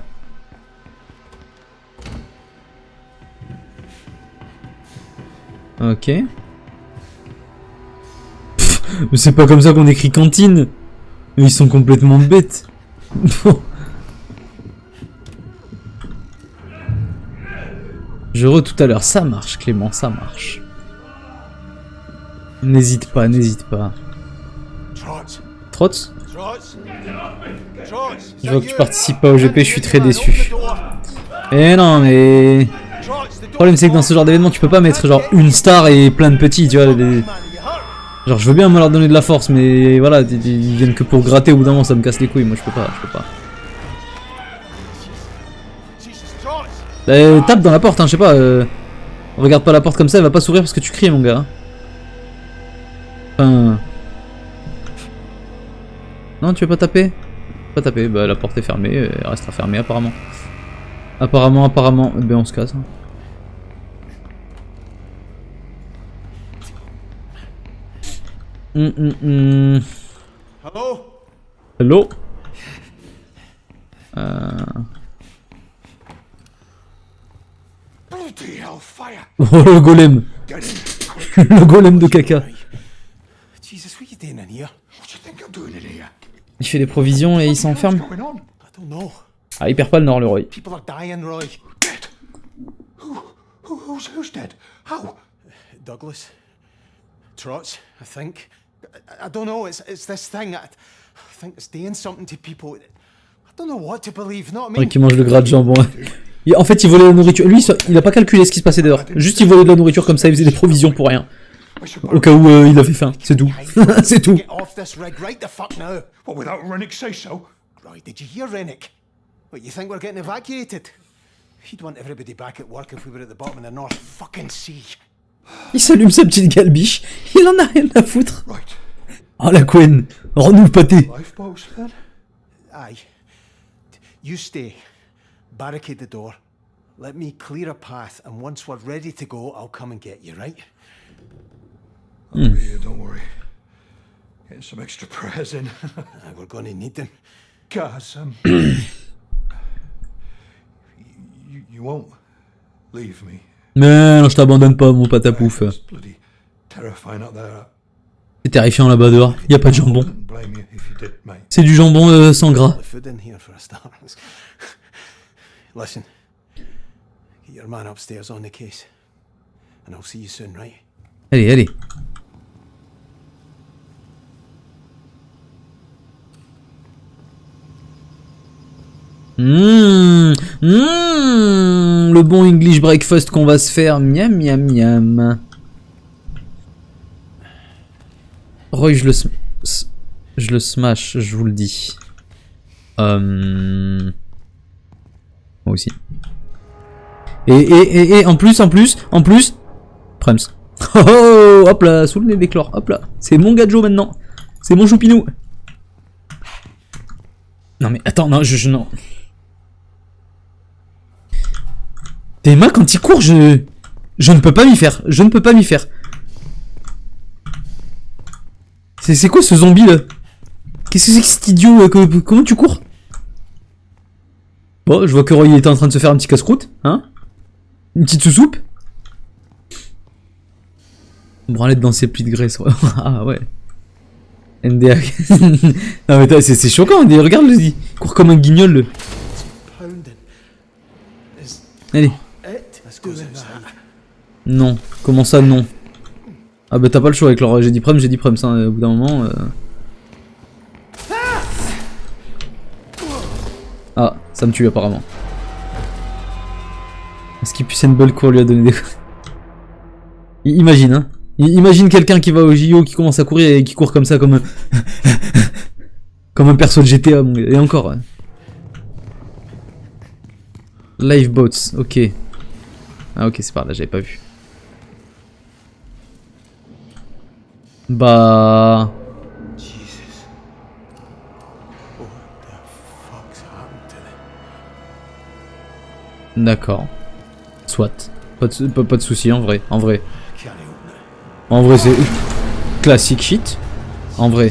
Ok. Mais c'est pas comme ça qu'on écrit cantine. Ils sont complètement bêtes. Je tout à l'heure. Ça marche, Clément, ça marche. N'hésite pas. Trotz. Je vois que tu participes pas au GP, je suis très déçu. Eh non, mais... Le problème c'est que dans ce genre d'événement, tu peux pas mettre genre une star et plein de petits, tu vois. Genre je veux bien me leur donner de la force, mais voilà, ils viennent que pour gratter, au bout d'un moment ça me casse les couilles, moi je peux pas. Tape dans la porte, hein, je sais pas. Regarde pas la porte comme ça, elle va pas s'ouvrir parce que tu cries, mon gars. Enfin... Non, tu veux pas taper? Pas taper, bah la porte est fermée, elle restera fermée apparemment. Apparemment, eh ben on se casse. Hello. Bloody hell, fire. Oh, le golem. Get in. Le golem de caca. Jesus, what are you doing in here? What do you think I'm doing in here? Il fait des provisions et il s'enferme. What's going on? I don't know. Ah, il perd pas le nord, le Roy. People are dying, Roy. Dead. Who's dead? How? Douglas. Trots, I think. I don't know, it's this thing. I think it's doing something to people. I don't know what to believe, not me. Ouais, qui mange le gras de jambon. En fait, il volait la nourriture. Lui, il a pas calculé ce qui se passait dehors. Juste, il volait de la nourriture comme ça, il faisait des provisions pour rien. Au cas où il avait faim, c'est tout. C'est tout. Get off this rig right the fuck now. What, without Rennick say so? Roy, did you hear Rennick? What, you think we're getting evacuated? He'd want everybody back at work if we were at the bottom of the North fucking Sea. Il s'allume sa petite galbiche. Il en a rien à foutre. Right. Oh la Quen, rends-nous le pâté. Lifeboats then? Aye. You stay. Barricade the door. Let me clear a path, and once we're ready to go, I'll come and get you, right? I'll be here, don't worry. Getting some extra prayers in. We're gonna need them. Guys, you won't leave me. Mais non, je t'abandonne pas, mon patapouf. It's bloody terrifying out there. C'est terrifiant là-bas dehors. Y a pas de jambon. Wouldn't blame you if you did, mate. C'est du jambon sans gras. The food in here for a start. Listen. Get your man upstairs on the case. And I'll see you soon, right? Allez, allez. Le bon English breakfast qu'on va se faire. Miam, miam, miam. Roy, je le smash, je vous le dis. Moi aussi. Et en plus, Prems. Oh, oh, hop là, sous le nez d'éclore, hop là. C'est mon gadjo maintenant. C'est mon choupinou. Non mais attends, non, non. Théma, quand il court, je ne peux pas m'y faire. Je ne peux pas m'y faire. C'est quoi ce zombie là? Qu'est-ce que c'est que cet idiot? Comment tu cours? Bon, je vois que Roy était en train de se faire un petit casse-croûte, hein? Une petite sous-soupe? Branlette dans ses plis de graisse. Ah ouais. NDA. Non mais c'est choquant, regarde, il court comme un guignol. Le... Allez. Non, comment ça non? Ah bah t'as pas le choix avec leur... J'ai dit Prems, hein, au bout d'un moment... Ah, ça me tue apparemment. Est-ce qu'il puisse une belle cour lui a donné des... Imagine, hein. Imagine quelqu'un qui va au JO, qui commence à courir et qui court comme ça, comme... comme un perso de GTA, mon gars. Et encore, ouais. Lifeboats, ok. Ah ok, c'est par là, j'avais pas vu. Bah... Jesus. What the fuck's happened to them? D'accord. Soit. Pas de soucis, en vrai. Can't open it. En vrai, c'est... classique shit. En vrai.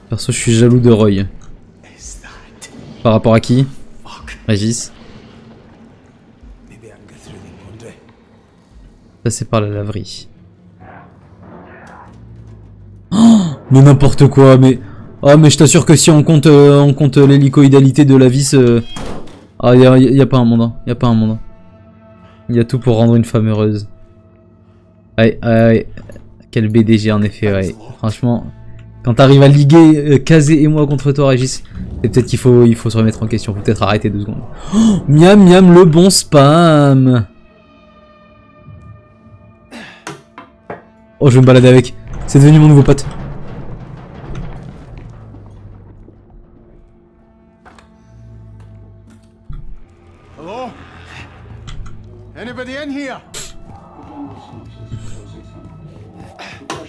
Perso, je suis jaloux de Roy. Is that... Par rapport à qui? Fuck. Régis. Maybe I can get through the laundry. Ça c'est par la laverie. Oh, mais n'importe quoi, mais... Ah mais je t'assure que si on compte l'hélicoïdalité de la vis... Ah y a pas un monde, hein. Y a pas un monde. Y a tout pour rendre une femme heureuse. Ouais, ouais. Quel BDG en effet, ouais. Franchement... Quand t'arrives à liguer Kazé et moi contre toi, Régis, c'est peut-être qu'il faut se remettre en question. Faut peut-être arrêter 2 secondes. Oh, miam miam, le bon spam. Oh, je vais me balader avec. C'est devenu mon nouveau pote. Hello? Anybody in here?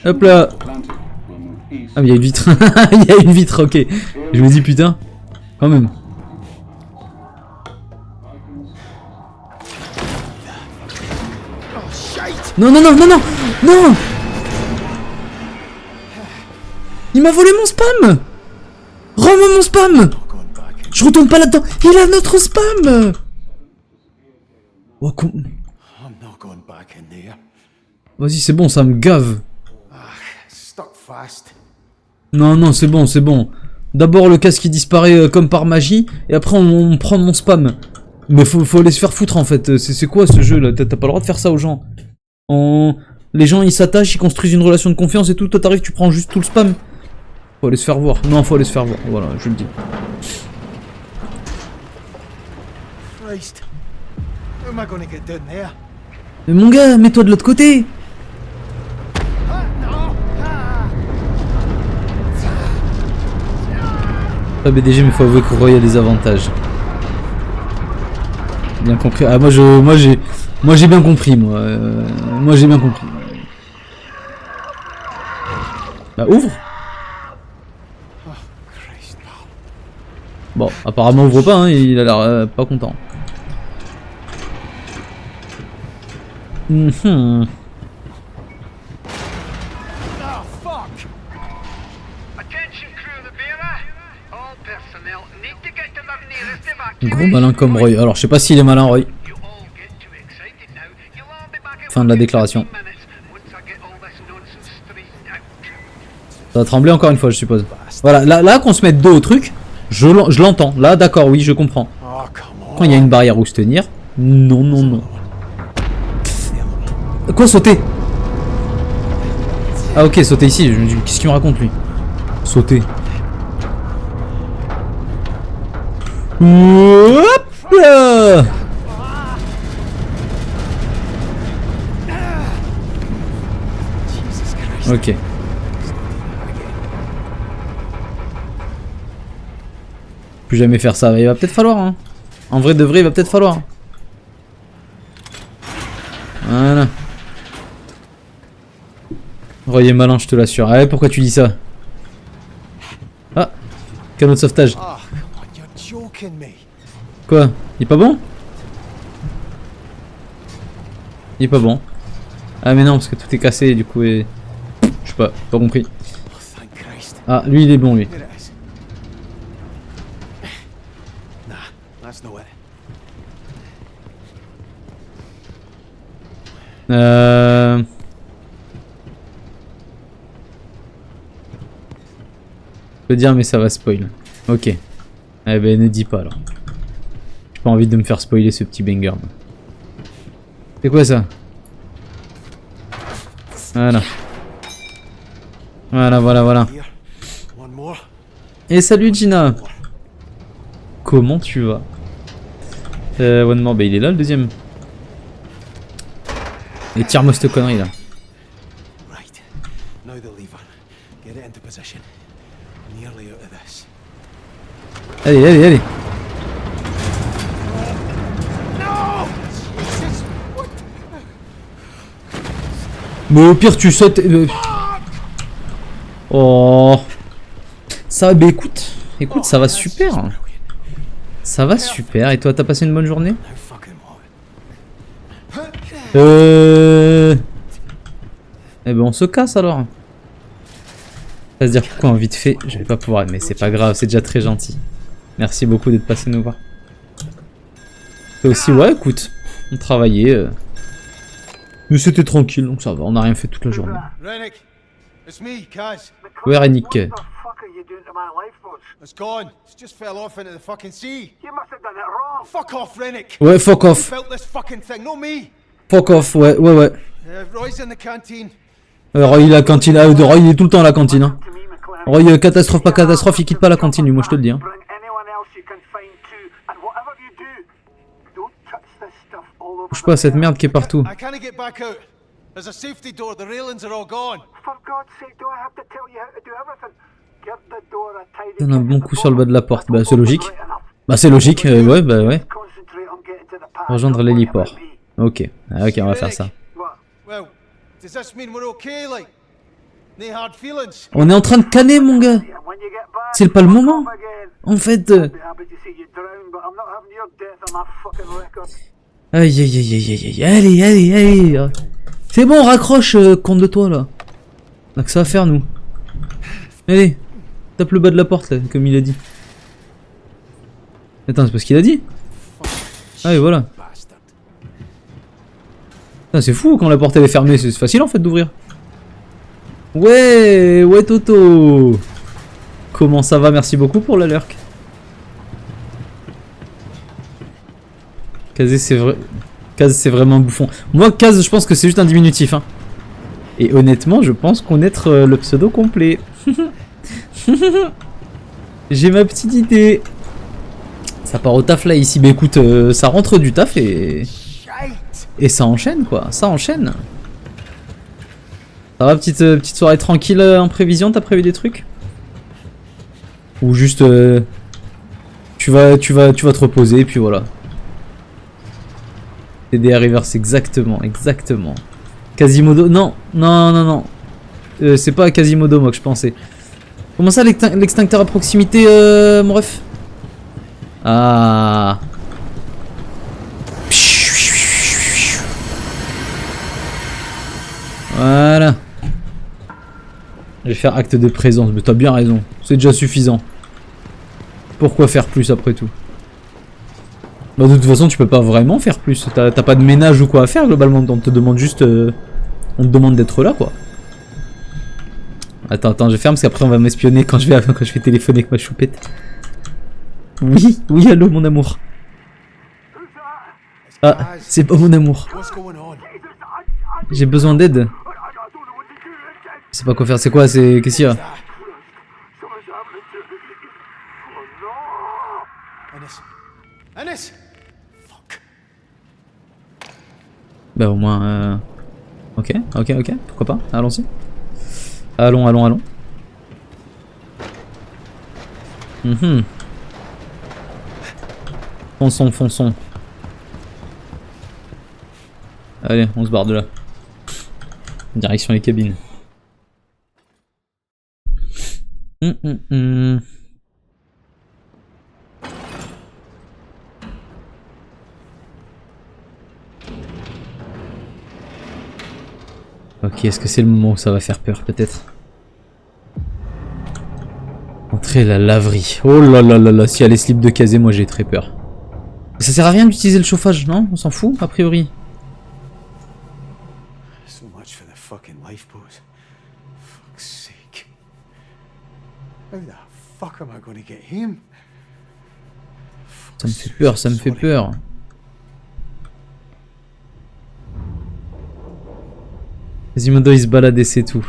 Hop là. Ah mais il y a une vitre. Il y a une vitre, ok. Je me dis putain. Quand même. Non non non non non non. Il m'a volé mon spam. Rends-moi mon spam. Je retourne pas là-dedans. Il a notre spam. Oh, I'm not going back in there. Vas-y, c'est bon, ça me gave. Stuck fast. Non, non, c'est bon, c'est bon. D'abord le casque qui disparaît comme par magie, et après on prend mon spam. Mais faut aller se faire foutre en fait. C'est quoi ce jeu là? T'as pas le droit de faire ça aux gens. Les gens ils s'attachent, ils construisent une relation de confiance et tout. Toi t'arrives, tu prends juste tout le spam. Faut aller se faire voir. Non, faut aller se faire voir. Voilà, je le dis. Christ. How am I going to get down there? Mais mon gars, mets-toi de l'autre côté. Pas BDG, mais faut avouer que Roy a des avantages. Bien compris. Ah moi j'ai bien compris moi. Moi j'ai bien compris. Bah ouvre. Bon, apparemment ouvre pas, hein, il a l'air pas content. Gros malin comme Roy. Alors je sais pas s'il est malin Roy. Fin de la déclaration. Ça va trembler encore une fois je suppose. Voilà, là qu'on se mette dos au truc, je l'entends. Là d'accord, oui je comprends. Quand il y a une barrière où se tenir, non non non. Quoi sauter? Ah ok, sauter ici, je me dis qu'est-ce qu'il me raconte lui? Sauter. Hop là. Ok. Plus jamais faire ça, il va peut-être falloir hein. En vrai de vrai il va peut-être falloir. Voilà. Roy est malin, je te l'assure. Ah, pourquoi tu dis ça? Ah, canot de sauvetage. Quoi? Il est pas bon? Il est pas bon. Ah mais non, parce que tout est cassé du coup et... Je sais pas compris. Ah, lui il est bon lui. Je peux dire mais ça va spoil. Ok. Eh ben ne dis pas alors. J'ai pas envie de me faire spoiler ce petit banger. C'est quoi ça? Voilà. Voilà. Et salut Gina. Comment tu vas? One more, bah il est là le deuxième. Et tire-moi cette connerie là. Allez. Mais au pire tu sautes. Oh. Ça, bah écoute, ça va super. Ça va super. Et toi, t'as passé une bonne journée? Eh ben on se casse alors. Ça va se dire pourquoi vite fait, je vais pas pouvoir, mais c'est pas grave, c'est déjà très gentil. Merci beaucoup d'être passé nous voir. Et aussi, ouais, écoute, on travaillait, mais c'était tranquille, donc ça va, on a rien fait toute la journée. Ouais, Rennick. Ouais, fuck off. Fuck off, ouais. Roy, la cantine, Roy, il est tout le temps à la cantine. Hein. Roy, catastrophe, pas catastrophe, il quitte pas la cantine, lui, moi je te le dis. Hein. Bouge pas cette merde qui est partout. Donne un bon coup sur le bas de la porte, bah c'est logique. Ouais. Rejoindre l'héliport. Ok, ok, on va faire ça. On est en train de canner mon gars. C'est pas le moment. En fait... Aïe. Allez. C'est bon, raccroche, compte de toi là. On a que ça à faire nous. Allez, tape le bas de la porte là, comme il a dit. Attends, c'est pas ce qu'il a dit? Ah et voilà. C'est fou quand la porte elle est fermée, c'est facile en fait d'ouvrir. Ouais, ouais Toto. Comment ça va? Merci beaucoup pour la lurk. Kazé c'est vrai. Kaz c'est vraiment un bouffon. Moi Kaz je pense que c'est juste un diminutif hein. Et honnêtement je pense connaître le pseudo complet. J'ai ma petite idée. Ça part au taf là ici, mais écoute, ça rentre du taf et ça enchaîne quoi, ça enchaîne. Ça va petite soirée tranquille en prévision, t'as prévu des trucs? Ou juste tu vas te reposer et puis voilà. TDR reverse exactement. Quasimodo, non. C'est pas à Quasimodo moi que je pensais. Comment ça l'extincteur à proximité mon ref? Ah. Voilà. Je vais faire acte de présence, mais t'as bien raison. C'est déjà suffisant. Pourquoi faire plus après tout? Bah de toute façon tu peux pas vraiment faire plus. T'as pas de ménage ou quoi à faire globalement. On te demande juste... on te demande d'être là quoi. Attends, je ferme parce qu'après on va m'espionner quand je vais téléphoner avec ma choupette. Oui, allô mon amour. Ah, c'est pas mon amour. J'ai besoin d'aide. Je sais pas quoi faire, c'est quoi, c'est... Qu'est-ce qu'il y a? Bah au moins... Ok, pourquoi pas, allons-y. Allons. Fonçons. Allez, on se barre de là. Direction les cabines. Ok, est-ce que c'est le moment où ça va faire peur, peut-être? Entrer la laverie. Oh là là, si elle est slip de casé, moi j'ai très peur. Ça sert à rien d'utiliser le chauffage, non? On s'en fout, a priori. Ça me fait peur. Quasimodo il se balade et c'est tout.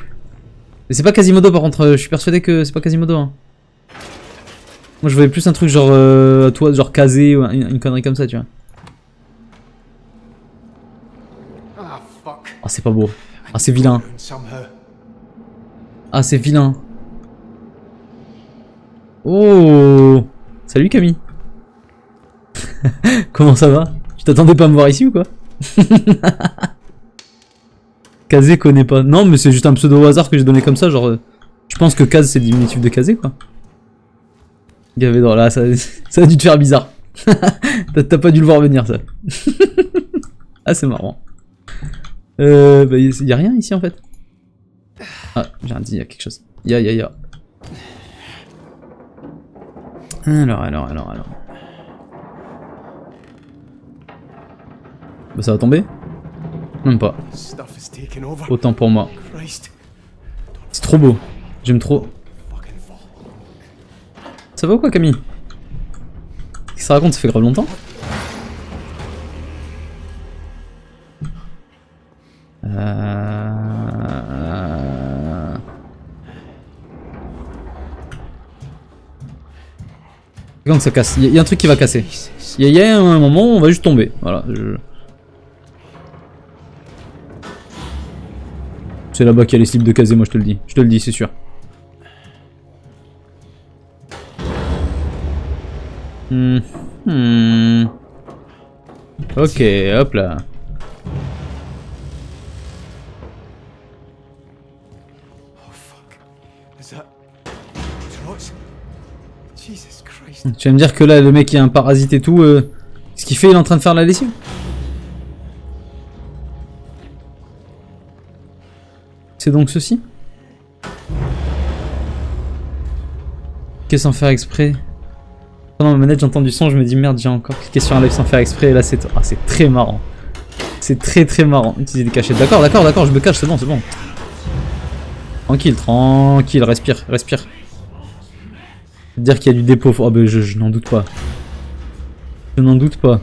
Mais c'est pas Quasimodo par contre, je suis persuadé que c'est pas Quasimodo. Hein. Moi je voyais plus un truc genre toi, genre casé ou une connerie comme ça, tu vois. Ah c'est pas beau. Ah c'est vilain. Ah c'est vilain. Oh. Salut Camille. Comment ça va? Tu t'attendais pas à me voir ici ou quoi? Kazé connaît pas. Non mais c'est juste un pseudo au hasard que j'ai donné comme ça, genre... je pense que Kaz c'est le diminutif de Kazé quoi. Gavé dans là, ça a dû te faire bizarre. T'as pas dû le voir venir ça. Ah c'est marrant. Bah y'a rien ici en fait. Ah j'ai rien dit, y'a quelque chose. Y'a. Alors. Bah ça va tomber? Même pas. Autant pour moi. C'est trop beau. J'aime trop. Ça va ou quoi Camille? Qu'est-ce que ça raconte? Ça fait grave longtemps. Quand ça casse, il y a un truc qui va casser. Il y a un moment où on va juste tomber. Voilà. C'est là-bas qu'il y a les slips de casé, moi je te le dis. Je te le dis, c'est sûr. Ok, hop là. Tu vas me dire que là, le mec il a un parasite et tout, ce qu'il fait, il est en train de faire la lessive? C'est donc ceci? Qu'est-ce sans faire exprès? Pendant ma manette, j'entends du son, je me dis merde, j'ai encore cliqué sur un live sans faire exprès, et là c'est très marrant. C'est très marrant. Utiliser des cachettes. D'accord, je me cache, c'est bon. Tranquille, respire. Dire qu'il y a du dépôt. Oh bah je n'en doute pas. Je n'en doute pas.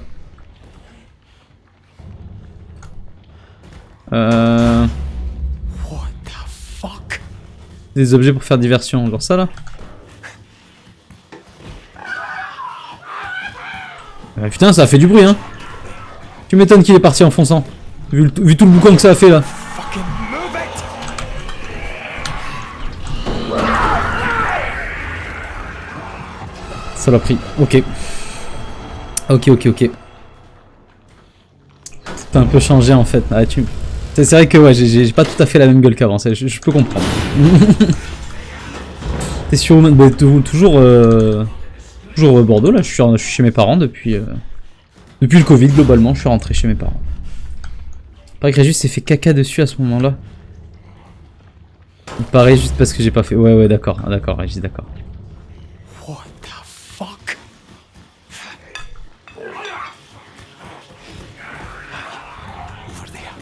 What the fuck? Des objets pour faire diversion, genre ça là. Putain, ça a fait du bruit, hein. Tu m'étonnes qu'il est parti en fonçant. Vu tout le boucan que ça a fait là. Fucking move it! Ça l'a pris. Ok. C'était un peu changé en fait. Ah, c'est vrai que ouais, j'ai pas tout à fait la même gueule qu'avant. Je peux comprendre. T'es sur bah, toujours Bordeaux là. Je suis chez mes parents depuis le Covid globalement. Je suis rentré chez mes parents. Il paraît que Régis s'est fait caca dessus à ce moment-là. Il paraît juste parce que j'ai pas fait. Ouais, d'accord, Régis, d'accord. What the fuck? Over there.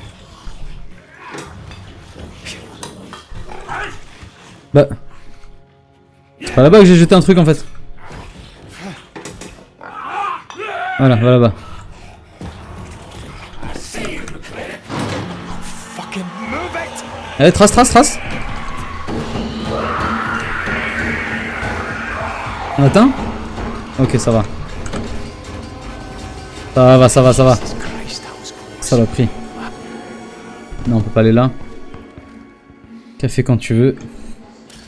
Bah. C'est pas là-bas que j'ai jeté un truc en fait. Voilà, va là-bas. Fucking move it! Allez, trace. On atteint? Ok, ça va. Ça va. Jesus Christ, that was close. Ça l'a pris. Non, on peut pas aller là. Café quand tu veux.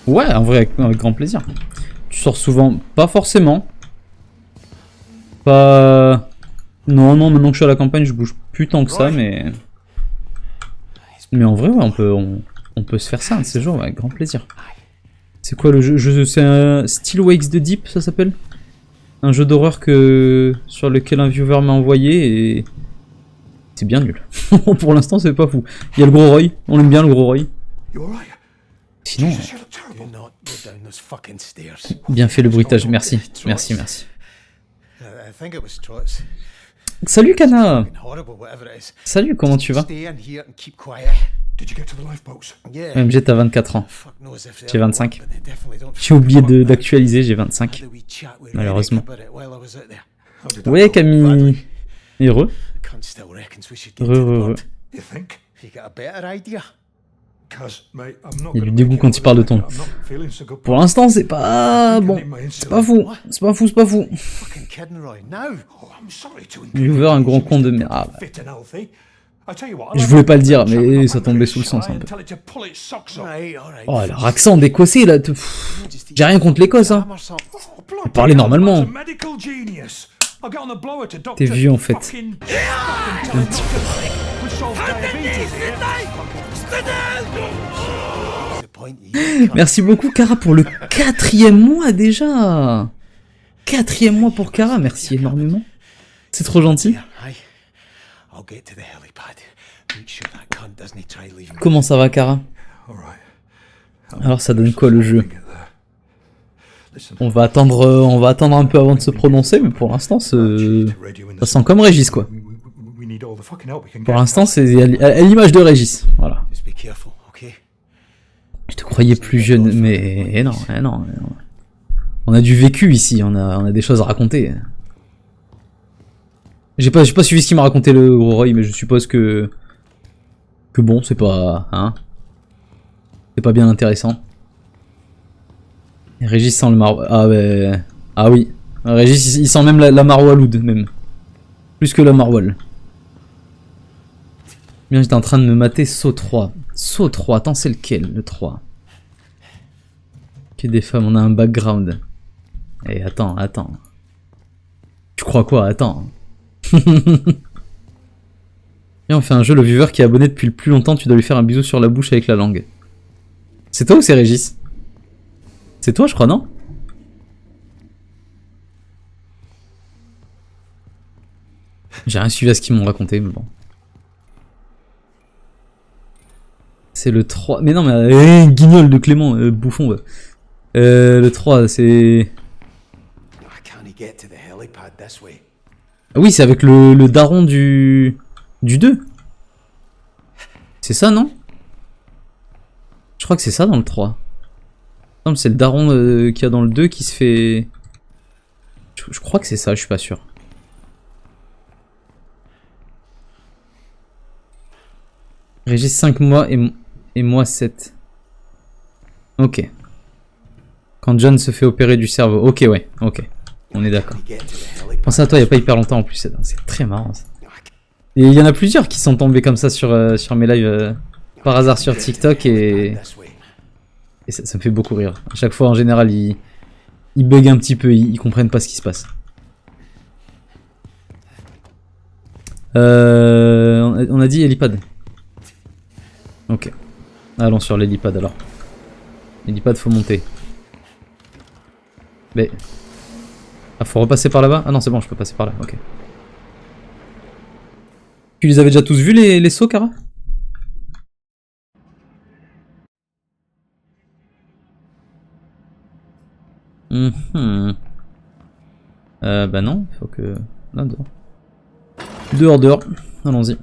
Ouais, en vrai, avec grand plaisir. Tu sors souvent? Pas forcément. Pas... Non, maintenant que je suis à la campagne, je bouge plus tant que ça, mais... Mais en vrai, ouais, on peut se faire ça un de ces jours, ouais, avec grand plaisir. C'est quoi le jeu? C'est un Still Wakes the Deep, ça s'appelle? Un jeu d'horreur sur lequel un viewer m'a envoyé et... C'est bien nul. Pour l'instant, c'est pas fou. Il y a le gros Roy, on aime bien le gros Roy. You alright? Sinon, Jesus, you look terrible. Do not go down those fucking stairs. bien fait le bruitage, merci. Merci. I think it was Trots. Salut Kana! Fucking horrible, whatever it is. Salut, comment tu vas? Stay in here and keep quiet. Did you get to the lifeboats? Yeah. MG, t'as 24 ans. Fuck knows if they J'ai ever 25. work, but they definitely don't J'ai oublié fucking work. d'actualiser, j'ai 25. Had a wee chat with Malheureusement. Reddick about it while I was out there. How did that Ouais, go? Camille. Heureux. The cunt still reckons we should get to the Heureux. blood. You think? You got a better idea? Cause, mate, I'm not Il y a gonna du dégoût make it quand il over parle de there. ton. I'm not feeling so good. Pour l'instant, c'est pas bon. C'est pas fou. C'est pas fou. Fucking kidding, Roy. Now? Oh, I'm sorry to Viewer, un grand con de merde. Ah, bah. fit and healthy. I tell you what, Je voulais pas le dire, mais ça tombait sous le sens un peu. Tell it to pull its socks up. Right, alright. Oh, leur accent d'écossais là. J'ai rien contre l'Écosse, hein. Or something. Oh, bloody Parlez hell, normalement. that's a medical genius. I'll get on the blower to Dr. T'es vieux, en fait. fucking- fucking tell him we solved diabetes here. The point you Merci beaucoup, Kara, pour le 4e mois déjà. 4e mois pour Kara, merci énormément. C'est trop gentil. Aye. I'll get to the helipad. Make sure that cunt doesn't try leaving. Comment ça va, Kara? All right. Alors, ça donne quoi le jeu? Get there. Listen, On va attendre un peu avant de se prononcer, mais pour l'instant, ça sent comme Régis, quoi. we need all the fucking help we can Pour get. l'instant, c'est à l'image de Régis. Voilà. Just be careful, okay? Je te croyais plus jeune, mais non. On a du vécu ici, on a des choses à raconter. J'ai pas suivi ce qu'il m'a raconté le gros Roy, mais je suppose que bon, c'est pas, hein, c'est pas bien intéressant. Et Régis sent le maroilles. Ah oui. Régis, il sent même la maroilloude, même. Plus que la maroilles. Bien, j'étais en train de me mater Saut 3. Saut 3, attends, c'est lequel, le 3? Que des femmes, on a un background. Eh, attends. Tu crois quoi? Attends. Viens, on fait un jeu, le viewer qui est abonné depuis le plus longtemps, tu dois lui faire un bisou sur la bouche avec la langue. C'est toi ou c'est Régis? C'est toi, je crois, non? J'ai rien suivi à ce qu'ils m'ont raconté, mais bon. C'est le 3. Mais non, mais guignol de Clément, bouffon. Ouais. Le 3, c'est... I can't get to the helipad this way. Ah oui, c'est avec le daron du 2. C'est ça, non? Je crois que c'est ça dans le 3. Non, c'est le daron qu'il y a dans le 2 qui se fait... Je crois que c'est ça, je suis pas sûr. Régis 5 mois et moi 7. Ok. Quand John se fait opérer du cerveau. Ok, ouais, ok. On est d'accord. Pense à toi, il n'y a pas hyper longtemps en plus. C'est très marrant ça. Et il y en a plusieurs qui sont tombés comme ça sur mes lives par hasard sur TikTok et ça me fait beaucoup rire. À chaque fois, en général, ils bug un petit peu, ils comprennent pas ce qui se passe. On a dit helipad. Ok. Allons sur l'helipad alors. L'helipad, faut monter. Mais... Ah, faut repasser par là-bas? Ah non, c'est bon, je peux passer par là, ok. Tu les avais déjà tous vus, les sauts, Kara? Bah non, faut que... Là, dehors. Dehors. Allons-y.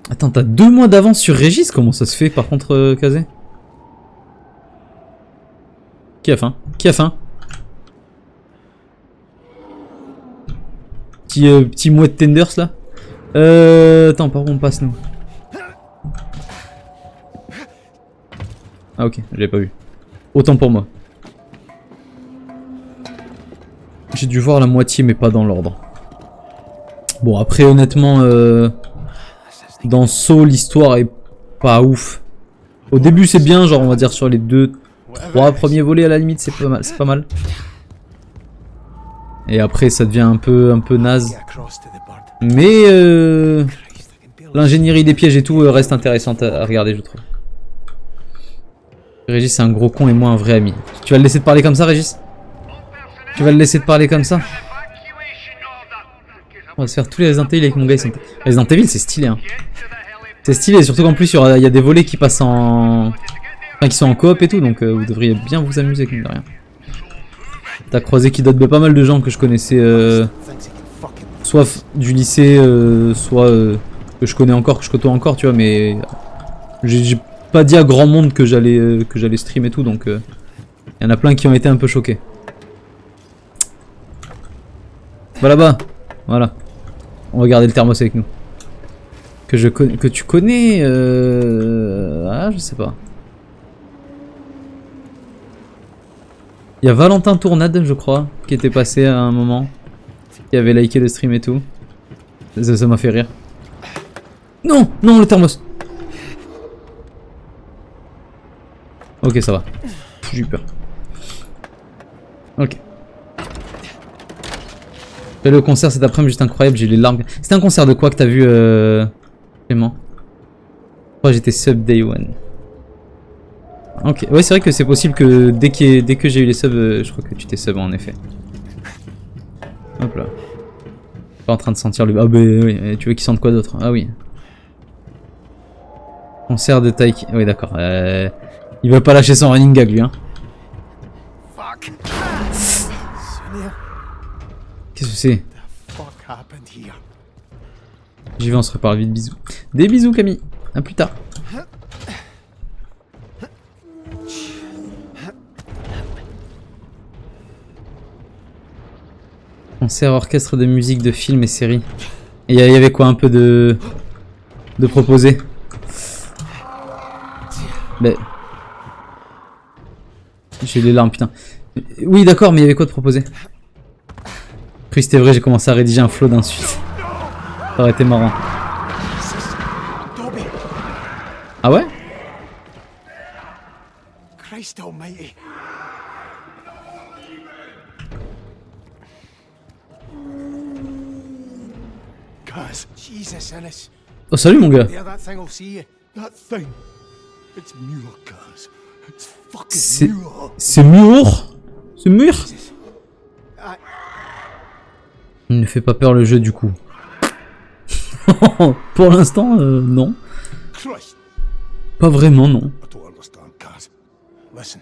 Attends, t'as 2 mois d'avance sur Régis? Comment ça se fait par contre, Kazé? Qui a faim? Qui a faim? Petit mouet de tenders là? Attends, par où on passe nous? Ah ok, je l'ai pas vu. Autant pour moi. J'ai dû voir la moitié mais pas dans l'ordre. Bon après honnêtement... Dans Saw, l'histoire est pas ouf. Au début c'est bien, genre on va dire sur les 2-3 premiers volets à la limite c'est pas mal. Et après ça devient un peu naze. Mais l'ingénierie des pièges et tout reste intéressante à regarder je trouve. Régis c'est un gros con et moi un vrai ami. Tu vas le laisser te parler comme ça Régis? Tu vas le laisser te parler comme ça? On va se faire tous les Resident Evil avec mon gars. Resident Evil c'est stylé hein. C'est stylé, surtout qu'en plus il y a des volets qui passent en... Enfin qui sont en coop et tout, donc vous devriez bien vous amuser comme de rien. T'as croisé qui date de pas mal de gens que je connaissais soit du lycée, soit que je connais encore, que je côtoie encore, tu vois, mais j'ai pas dit à grand monde que j'allais stream et tout, donc il y en a plein qui ont été un peu choqués. Va là-bas, voilà. On va garder le thermos avec nous. Que tu connais, ah je sais pas. Il y a Valentin Tournade, je crois, qui était passé à un moment, qui avait liké le stream et tout. Ça m'a fait rire. Non, non, le thermos. Ok, ça va. J'ai eu peur. Ok. Le concert cet après-midi juste incroyable, j'ai eu les larmes. C'était un concert de quoi que t'as vu, Clément? Oh, j'étais sub day one. Ok, ouais, c'est vrai que c'est possible que dès que j'ai eu les subs, je crois que tu t'es sub en effet. Hop là. Pas en train de sentir le... Ah bah oui, tu veux qu'il sente quoi d'autre? Ah oui. Concert de Taiki. Oui d'accord. Il veut pas lâcher son running gag lui hein. Qu'est-ce que c'est? J'y vais, on se reparle vite, bisous. Des bisous Camille, à plus tard. Concert orchestre de musique de films et séries. Et il y avait quoi un peu de proposé? Mais... J'ai les larmes putain. Oui d'accord mais il y avait quoi de proposé? Puis c'était vrai, j'ai commencé à rédiger un flot d'insultes. Ça aurait été marrant. Ah ouais? Christ almighty. Cuz, Jesus Ennis. Oh salut mon gars. There, that thing will see you. That thing. It's Muir, cuz. It's fucking Muir. C'est Muir? C'est Muir? Il ne fait pas peur le jeu du coup. Pour l'instant, non. Christ. Pas vraiment, non. I don't understand, Kaz. Listen,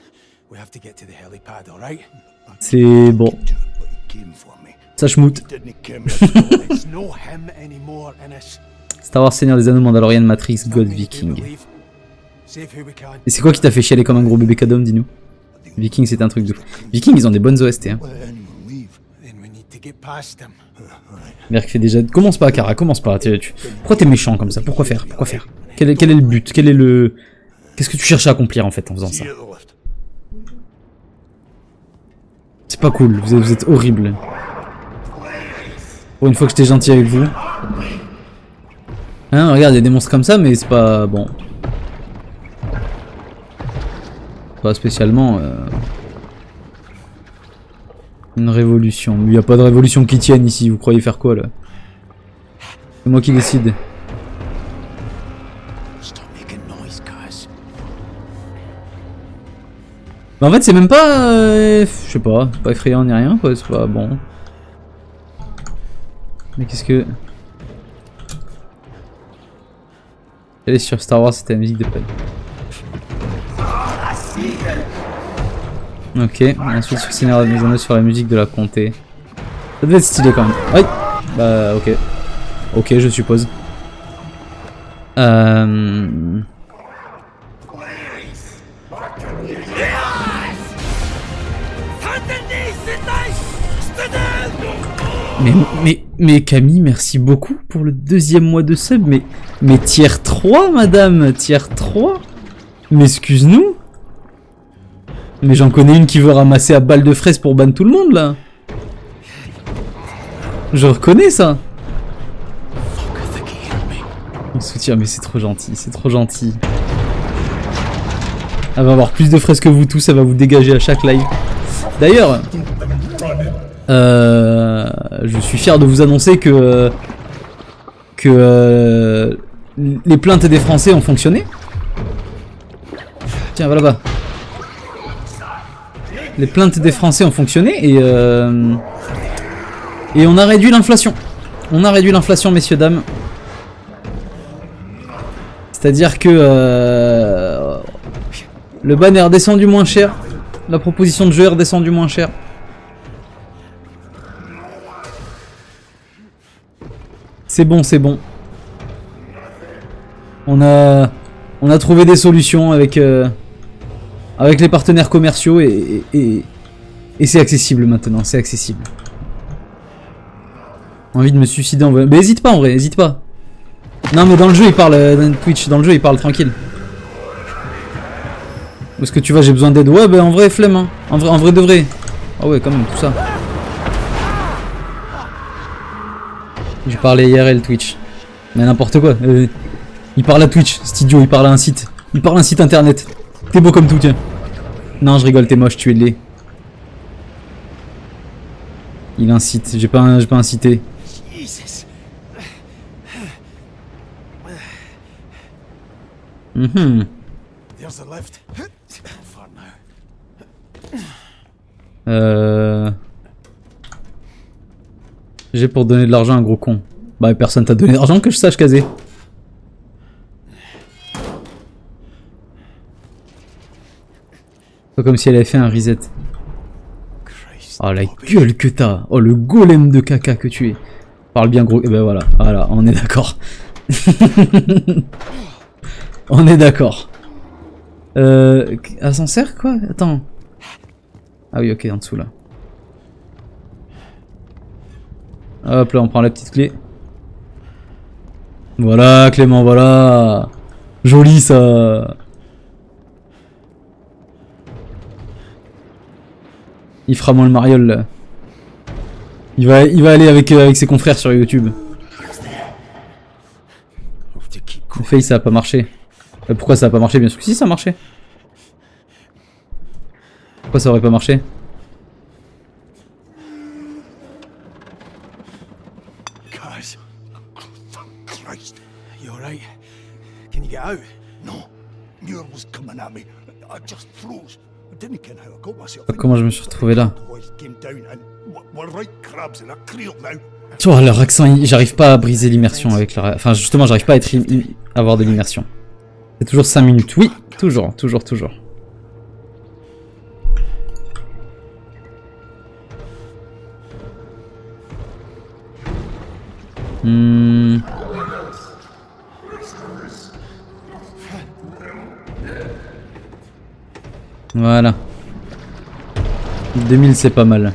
we have to get to the helipad, alright? C'est bon. To it, but he came for me. Ça schmoute. He didn't kill me. It's no him anymore, Innes. Star Wars Seigneur des Anneaux, Mandalorian, Matrix, God, Viking. Save who we can. Et c'est quoi qui t'a fait chialer comme un gros bébé cadom, dis-nous? Viking, c'était un truc de fou. Viking, ils ont des bonnes OST, hein. Let anyone leave. Then we need to get past him. Merc fait déjà... Commence pas, Kara, commence pas. Pourquoi t'es méchant comme ça? Pourquoi faire? Pourquoi faire? Quel est le but? Quel est le... Qu'est-ce que tu cherches à accomplir, en fait, en faisant See ça? you at the lift. C'est pas cool, vous êtes horrible. Pour une fois que j'étais gentil avec vous. Hein, regarde, il y a des monstres comme ça, mais c'est pas... Bon. Pas spécialement... Une révolution. Il n'y a pas de révolution qui tienne ici, vous croyez faire quoi, là? C'est moi qui décide. Stop making noise, Kaz. Mais en fait, c'est même pas... je sais pas effrayant ni rien, quoi, c'est pas bon. Mais qu'est-ce que... Elle est sur Star Wars, c'était la musique de Pen. Ok, ensuite sur Seigneur des Anneaux sur la musique de la comté. Ça devait être stylé quand même. Aïe. Bah ok. Ok, je suppose. Mais Camille, merci beaucoup pour le 2e mois de sub. Mais tier 3, madame, tier 3. Mais excuse-nous. Mais j'en connais une qui veut ramasser à balles de fraises pour ban tout le monde, là. Je reconnais ça. On soutient, mais c'est trop gentil, c'est trop gentil. Elle va avoir plus de fraises que vous tous, elle va vous dégager à chaque live. D'ailleurs, je suis fier de vous annoncer que les plaintes des Français ont fonctionné. Tiens, va là-bas. Les plaintes des Français ont fonctionné et on a réduit l'inflation. On a réduit l'inflation, messieurs, dames. C'est-à-dire que le ban est redescendu moins cher. La proposition de jeu est redescendue moins cher. C'est bon, c'est bon. On a trouvé des solutions avec les partenaires commerciaux et c'est accessible maintenant, c'est accessible. Envie de me suicider en vrai. Mais hésite pas en vrai, hésite pas. Non mais dans le jeu il parle, dans Twitch, dans le jeu il parle tranquille. Où est-ce que tu vas, j'ai besoin d'aide? Ouais bah en vrai flemme hein. En vrai de vrai. Ah ouais quand même tout ça. Je parlais IRL Twitch. Mais n'importe quoi. Il parle à Twitch, c'est idiot, il parle à un site. Il parle à un site internet. T'es beau comme tout, tiens. Non, je rigole, t'es moche, tu es laid. Il incite, j'ai pas incité. There's the lift. Far now. J'ai pour donner de l'argent à un gros con. Bah personne t'a donné d'argent que je sache, Kazé. Pas comme si elle avait fait un reset. Oh la gueule que t'as. Oh le golem de caca que tu es. Parle bien gros. Et ben voilà, voilà, on est d'accord. On est d'accord. Ascenseur quoi? Attends. Ah oui ok en dessous là. Hop là on prend la petite clé. Voilà Clément, voilà. Joli ça. Il fera moins le mariole là. Il va aller avec ses confrères sur YouTube. Le Face ça a pas marché. Pourquoi ça a pas marché? Bien sûr que si ça a marché. Pourquoi ça aurait pas marché? Guys. Christ. You alright? Can you get out? No. Muir was coming at me. I just froze. I didn't ken how I got myself. Comment je me suis retrouvé là? Boys came down and we're right crabs in a creel now. Oh leur accent, j'arrive pas à briser l'immersion avec leur... Enfin justement j'arrive pas à avoir de l'immersion. C'est toujours 5 minutes. Oui, toujours, toujours, toujours. Voilà. 2000 c'est pas mal.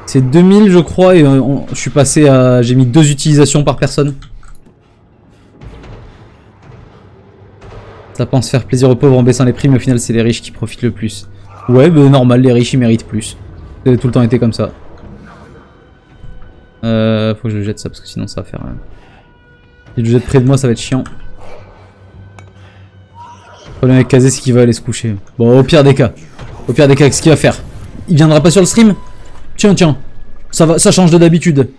C'est 2000 je crois et je suis passé à... J'ai mis 2 utilisations par personne. Ça pense faire plaisir aux pauvres en baissant les prix mais au final c'est les riches qui profitent le plus. Ouais bah normal, les riches ils méritent plus. Ça a tout le temps été comme ça. Faut que je jette ça parce que sinon ça va faire... Si je le jette près de moi ça va être chiant. Le problème avec Kazé c'est qu'il va aller se coucher. Bon au pire des cas. Au pire des cas, qu'est-ce qu'il va faire? Il viendra pas sur le stream? Tiens, tiens. Ça va, ça change de d'habitude.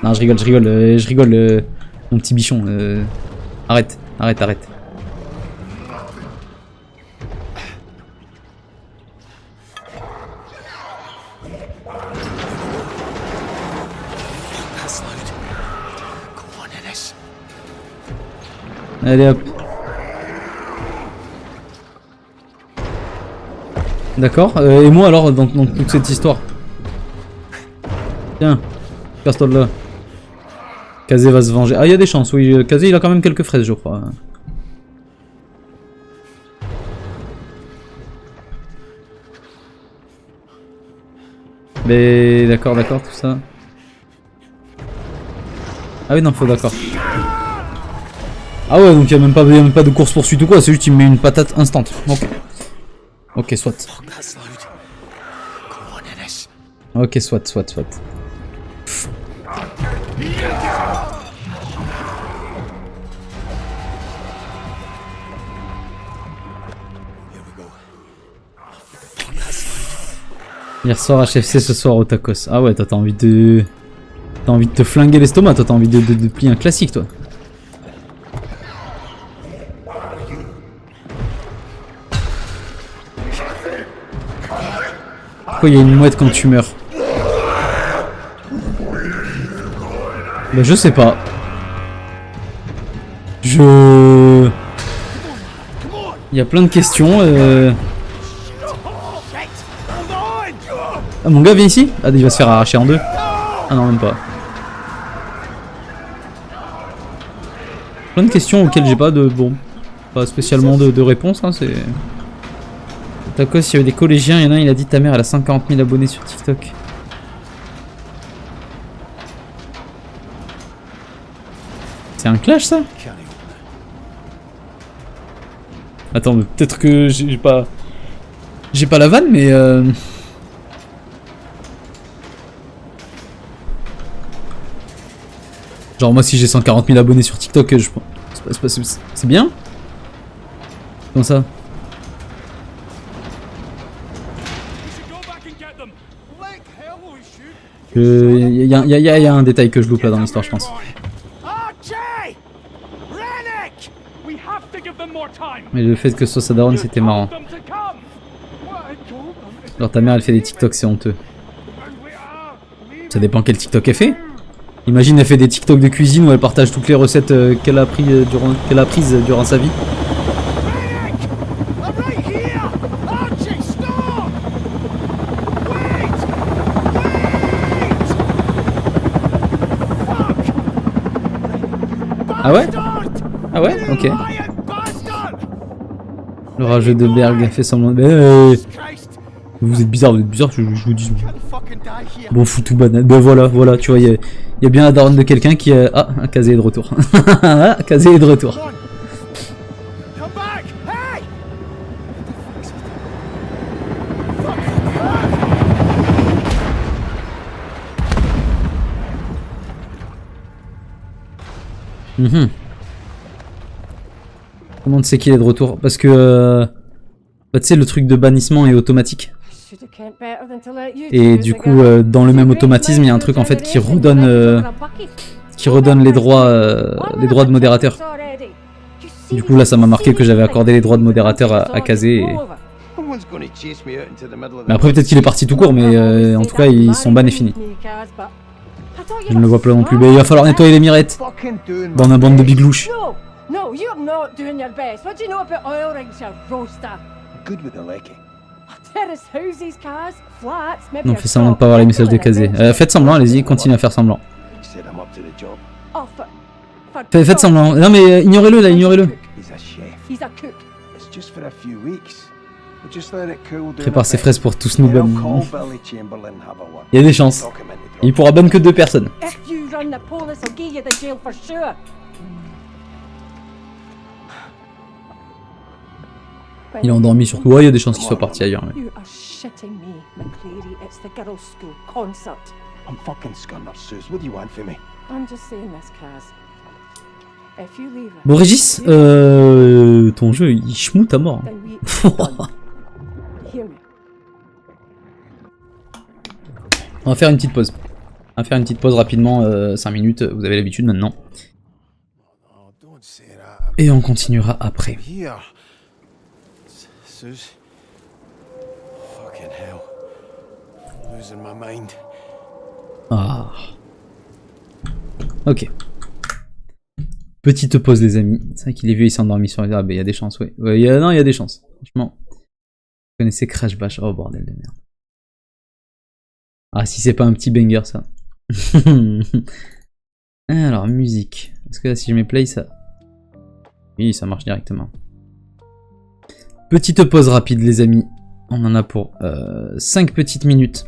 Non, je rigole, mon petit bichon. Arrête, arrête, arrête. Allez hop. D'accord, et moi alors dans toute cette histoire? Tiens, casse-toi de là. Kazé va se venger. Ah, il y a des chances, oui. Kazé il a quand même quelques fraises, je crois. Mais d'accord, d'accord, tout ça. Ah oui, non, faut d'accord. Ah ouais, donc il n'y a même pas de course-poursuite ou quoi, c'est juste qu'il me met une patate instant. Ok. Ok, soit. Ok, soit. Hier soir HFC, ce soir au tacos. Ah ouais, toi t'as envie de... T'as envie de te flinguer l'estomac, toi t'as envie de plier un classique, toi. Pourquoi il y a une mouette quand tu meurs? Bah je sais pas. Il y a plein de questions. Ah mon gars vient ici? Ah il va se faire arracher en deux. Ah non même pas. Plein de questions auxquelles j'ai pas de... Bon, pas spécialement de réponse, hein, c'est... Tacos, il y avait des collégiens, il y en a un, il a dit ta mère elle a 140 000 abonnés sur TikTok. C'est un clash ça? Attends, peut-être que j'ai pas... J'ai pas la vanne, mais genre moi si j'ai 140 000 abonnés sur TikTok, je... c'est bien? Comment ça? Il y a un détail que je loupe là dans l'histoire, je pense. Mais le fait que ce soit sa daronne, c'était marrant. Alors ta mère elle fait des TikTok, c'est honteux. Ça dépend quel TikTok elle fait. Imagine elle fait des TikTok de cuisine où elle partage toutes les recettes qu'elle a prises durant sa vie. Ah ouais? Ah ouais? Ok. Le rageux de Berg fait semblant de... Vous êtes bizarre, je vous dis. Bon foutu banane. Ben voilà, tu vois, il y a bien la daronne de quelqu'un qui a... Ah, un Kazé est de retour. Kazé est de retour. Comment tu sais qu'il est de retour? Parce que bah, tu sais le truc de bannissement est automatique. Et du coup dans le même automatisme il y a un truc en fait qui redonne les droits de modérateur. Du coup là ça m'a marqué que j'avais accordé les droits de modérateur à Kazé. Et... Mais après peut-être qu'il est parti tout court, mais en tout cas son ban est fini. Je ne le vois pas non plus. Mais il va falloir nettoyer les mirettes. Dans un bande de biglouches. Well, you're not doing your best. What do you know about oil rigs, you roaster? Good with the lecky. Terrace houses, cars, flats, maybe Non, a fais semblant de shop. pas voir les messages de People in Kazé. adventure. Faites semblant, allez-y, continuez à faire semblant. Said I'm up to the job. Oh, for Faites God's semblant. sake. Non mais ignorez-le là, He's a ignorez-le. cook. He's a chef. He's a cook. It's just for a few weeks. We'll just let it cool down. Prépare a ses bit. fraises pour tous nous Then I'll ban. call Billy Chamberlain, have a word. Il y a des chances. Talk him into Il dropping. pourra ban que 2 personnes. If you run the police, I'll give you the jail for sure. Il est endormi surtout. Ouais, il y a des chances qu'il soit parti ailleurs. Mais... You are shitting me, McCleary. It's the girls' school concert. I'm fucking scunner, Suze. What do you want from me? I'm just saying this, Kaz. If you leave Bon Régis, ton jeu il schmoute à mort. then we done. Hear me. On va faire une petite pause. On va faire une petite pause rapidement, 5 minutes, vous avez l'habitude maintenant. Oh, don't say that. Et on continuera après. Here. Suze. Fucking hell. I'm losing my mind. Ah. Ok. Petite pause les amis. C'est vrai qu'il est vieux, il s'est endormi sur les... Ah bah il y a des chances, ouais. Non, il y a des chances. Franchement. Vous connaissez Crash Bash. Oh bordel de merde. Ah si c'est pas un petit banger ça. Alors musique. Est-ce que là si je mets play ça... Oui ça marche directement. Petite pause rapide les amis. On en a pour 5 petites minutes.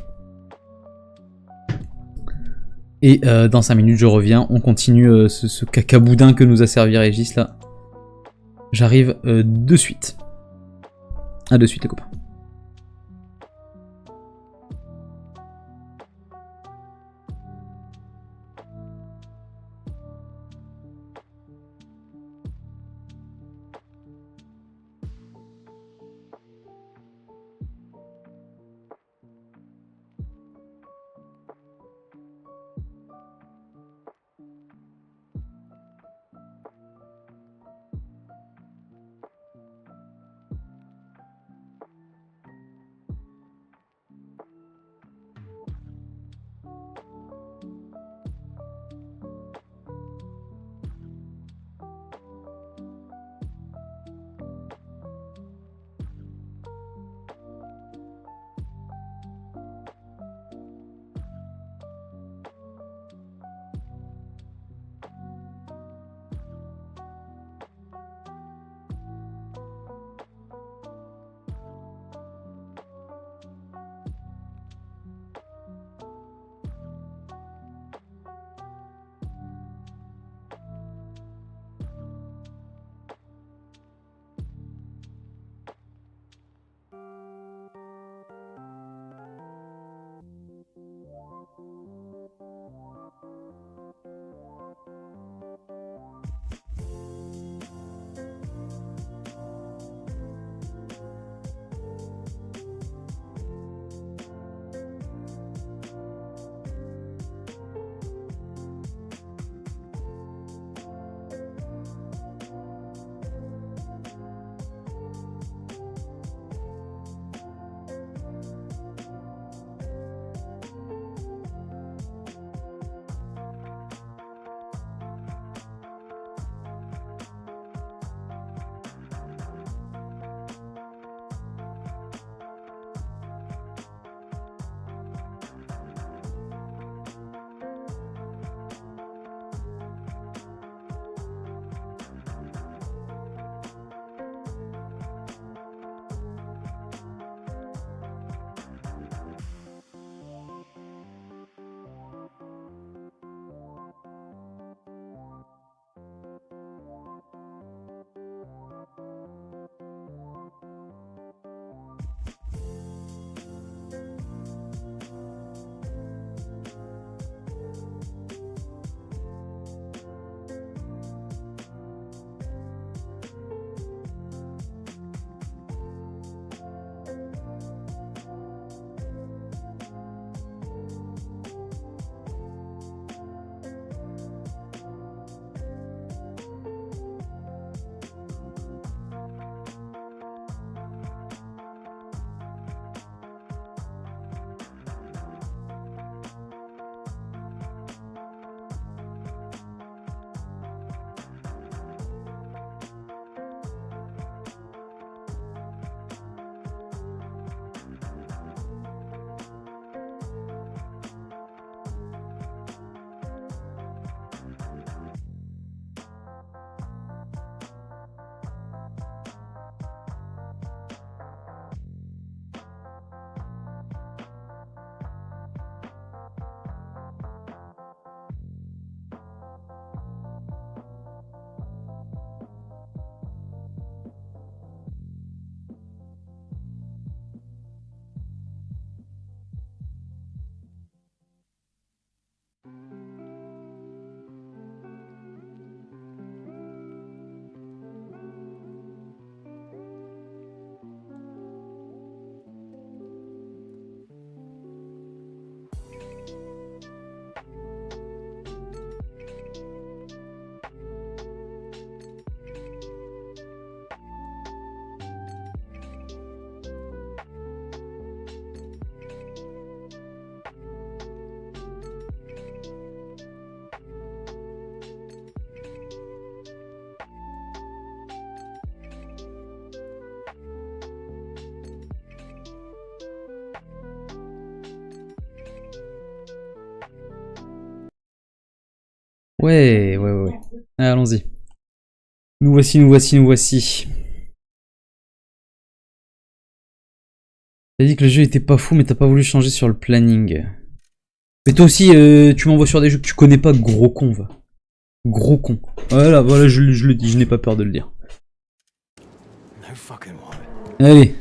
Et dans 5 minutes je reviens, on continue ce cacaboudin que nous a servi Régis là. J'arrive de suite. À de suite les copains. Ouais. Allez, allons-y. Nous voici. T'as dit que le jeu était pas fou, mais t'as pas voulu changer sur le planning. Mais toi aussi, tu m'envoies sur des jeux que tu connais pas, gros con, va. Gros con. Voilà, je le dis, je n'ai pas peur de le dire. Allez.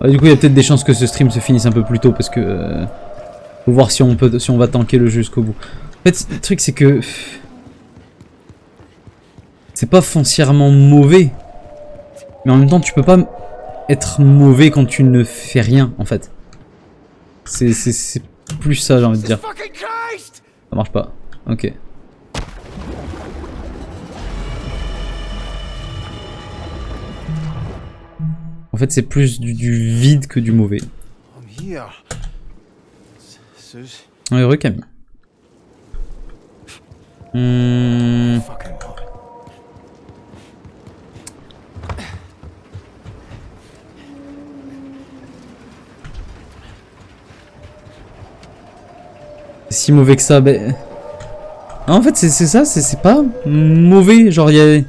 Ah, du coup, il y a peut-être des chances que ce stream se finisse un peu plus tôt parce que faut voir si on va tanker le jeu jusqu'au bout. En fait, le truc c'est que c'est pas foncièrement mauvais, mais en même temps, tu peux pas être mauvais quand tu ne fais rien, en fait. C'est plus ça, j'ai envie de dire. Ça marche pas. Ok. En fait, c'est plus du vide que du mauvais. Heureux Camille. Si mauvais que ça, ben... En fait, c'est ça, c'est pas mauvais, genre y'a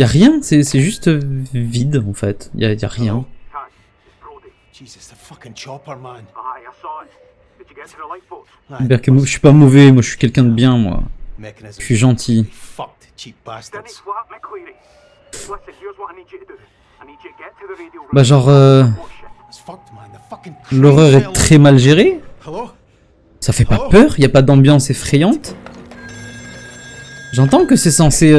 rien, c'est juste vide en fait, y'a rien. Je suis pas mauvais, moi je suis quelqu'un de bien, moi. Je suis gentil. Bah genre... l'horreur est très mal gérée. Ça fait pas peur, y a pas d'ambiance effrayante. J'entends que c'est censé...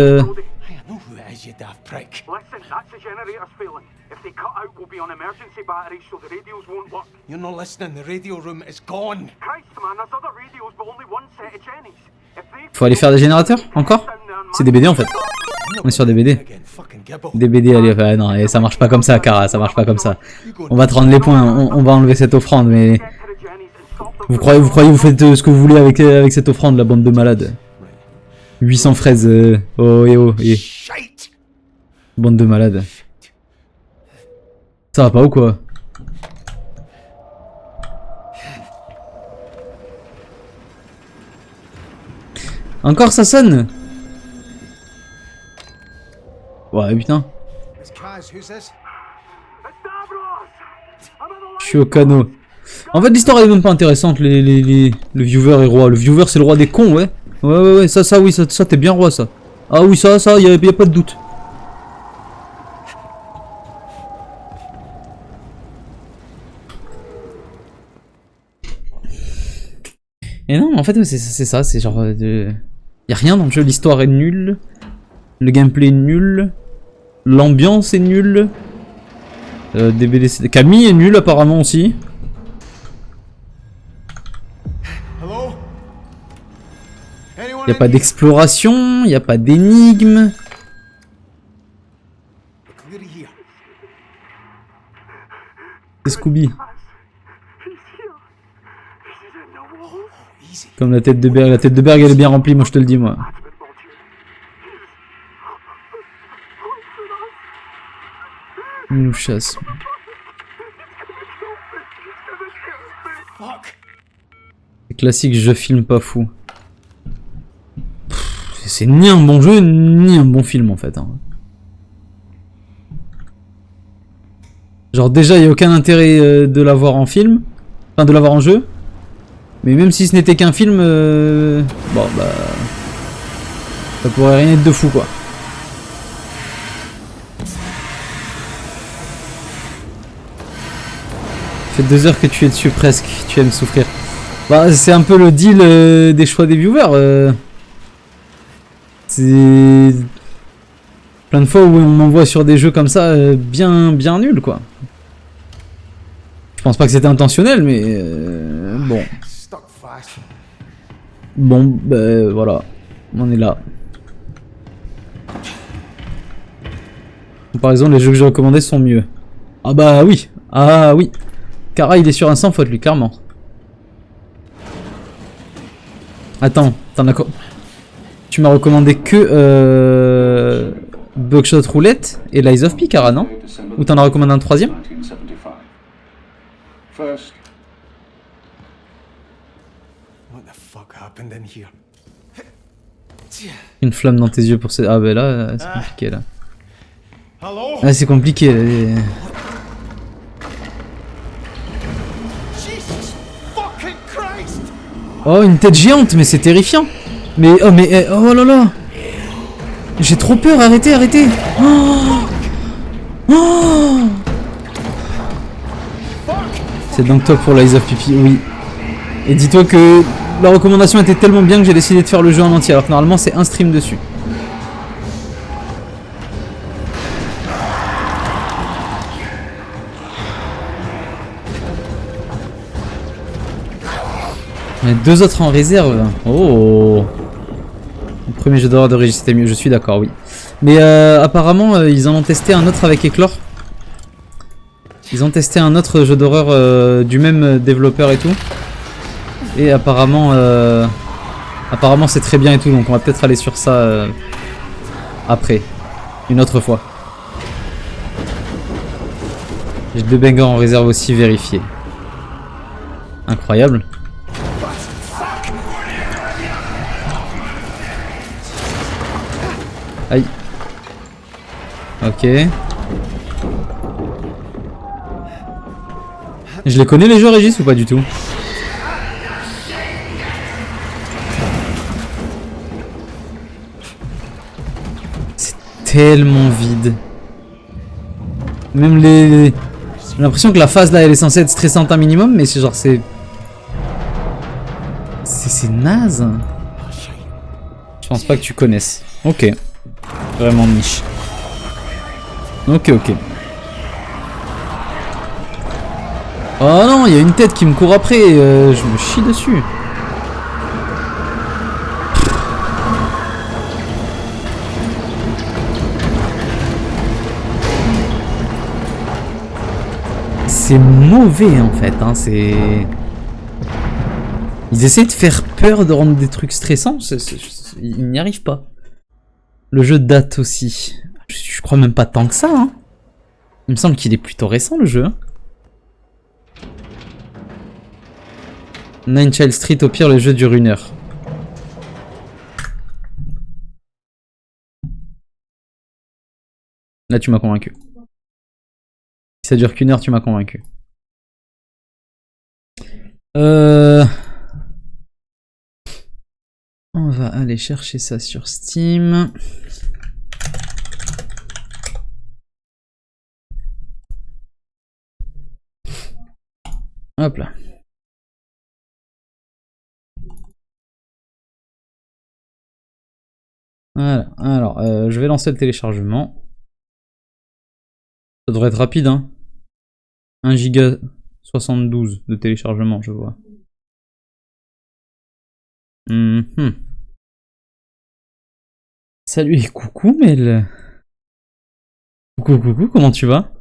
Faut aller faire des générateurs encore? C'est des BD en fait. On est sur des BD. Des BD, allez, non, ça marche pas comme ça, Kara, ça marche pas comme ça. On va te rendre les points, on va enlever cette offrande, mais... Vous croyez, vous faites ce que vous voulez avec cette offrande, la bande de malades. 800 fraises, Bande de malades. Ça va pas ou quoi? Encore ça sonne? Ouais putain. Je suis au canot. En fait l'histoire est même pas intéressante, le viewer est roi. Le viewer c'est le roi des cons, ouais. Ouais, ça oui, ça t'es bien roi ça. Ah oui, ça, y a pas de doute. Et non, en fait c'est ça, c'est genre... Y a rien dans le jeu, l'histoire est nulle. Le gameplay est nul. L'ambiance est nulle. Camille est nulle apparemment aussi. Y a pas d'exploration, y a pas d'énigme. C'est Scooby. Comme la tête de Berg elle est bien remplie, moi je te le dis moi. Il nous chasse. C'est classique, je filme pas fou. C'est ni un bon jeu, ni un bon film en fait. Hein. Genre déjà, il n'y a aucun intérêt de l'avoir en film. Enfin, de l'avoir en jeu. Mais même si ce n'était qu'un film... Bon, bah... Ça pourrait rien être de fou, quoi. Ça fait 2 heures que tu es dessus presque. Tu aimes souffrir. Bah, c'est un peu le deal des choix des viewers. C'est... Plein de fois où on m'envoie sur des jeux comme ça, bien nuls, quoi. Je pense pas que c'était intentionnel, mais... bon. Bon, bah voilà. On est là. Par exemple, les jeux que j'ai recommandés sont mieux. Ah bah oui. Ah oui. Kara, il est sur un sans faute, lui, clairement. Attends, t'en as quoi? Tu m'as recommandé que Buckshot Roulette et Lies of P, Kara, non? Ou t'en as recommandé un troisième? What the fuck happened in here? Une flamme dans tes yeux pour ce... Ah bah là, c'est compliqué là. Hello? Ah c'est compliqué là. Jesus fucking Christ! Oh une tête géante, mais c'est terrifiant. Mais oh là là. J'ai trop peur, arrêtez, arrêtez. C'est donc toi pour l'Eyes of Pipi, oui. Et dis-toi que la recommandation était tellement bien que j'ai décidé de faire le jeu en entier, alors que normalement c'est un stream dessus. Il y en a 2 autres en réserve. Oh. Le premier jeu d'horreur de Régis c'était mieux, je suis d'accord, oui. Mais apparemment ils en ont testé un autre avec Éclore. Ils ont testé un autre jeu d'horreur du même développeur et tout. Et apparemment c'est très bien et tout, donc on va peut-être aller sur ça après, une autre fois. J'ai 2 bangers en réserve aussi vérifiés. Incroyable. Aïe. Ok. Je les connais les jeux Régis ou pas du tout? C'est tellement vide. Même les... J'ai l'impression que la phase là elle est censée être stressante un minimum, mais c'est genre c'est naze. Je pense pas que tu connaisses. Ok. Vraiment niche. Ok. Oh non, il y a une tête qui me court après, je me chie dessus. C'est mauvais en fait, hein, c'est... Ils essaient de faire peur, de rendre des trucs stressants, ils n'y arrivent pas. Le jeu date aussi. Je crois même pas tant que ça, hein. Il me semble qu'il est plutôt récent le jeu. Nine Child Street, au pire le jeu dure 1 heure. Là tu m'as convaincu. Si ça dure qu'1 heure, tu m'as convaincu. On va aller chercher ça sur Steam. Hop là. Voilà. Alors, je vais lancer le téléchargement. Ça devrait être rapide, hein. 1 giga 72 de téléchargement, je vois. Salut et coucou Mel. Coucou, comment tu vas?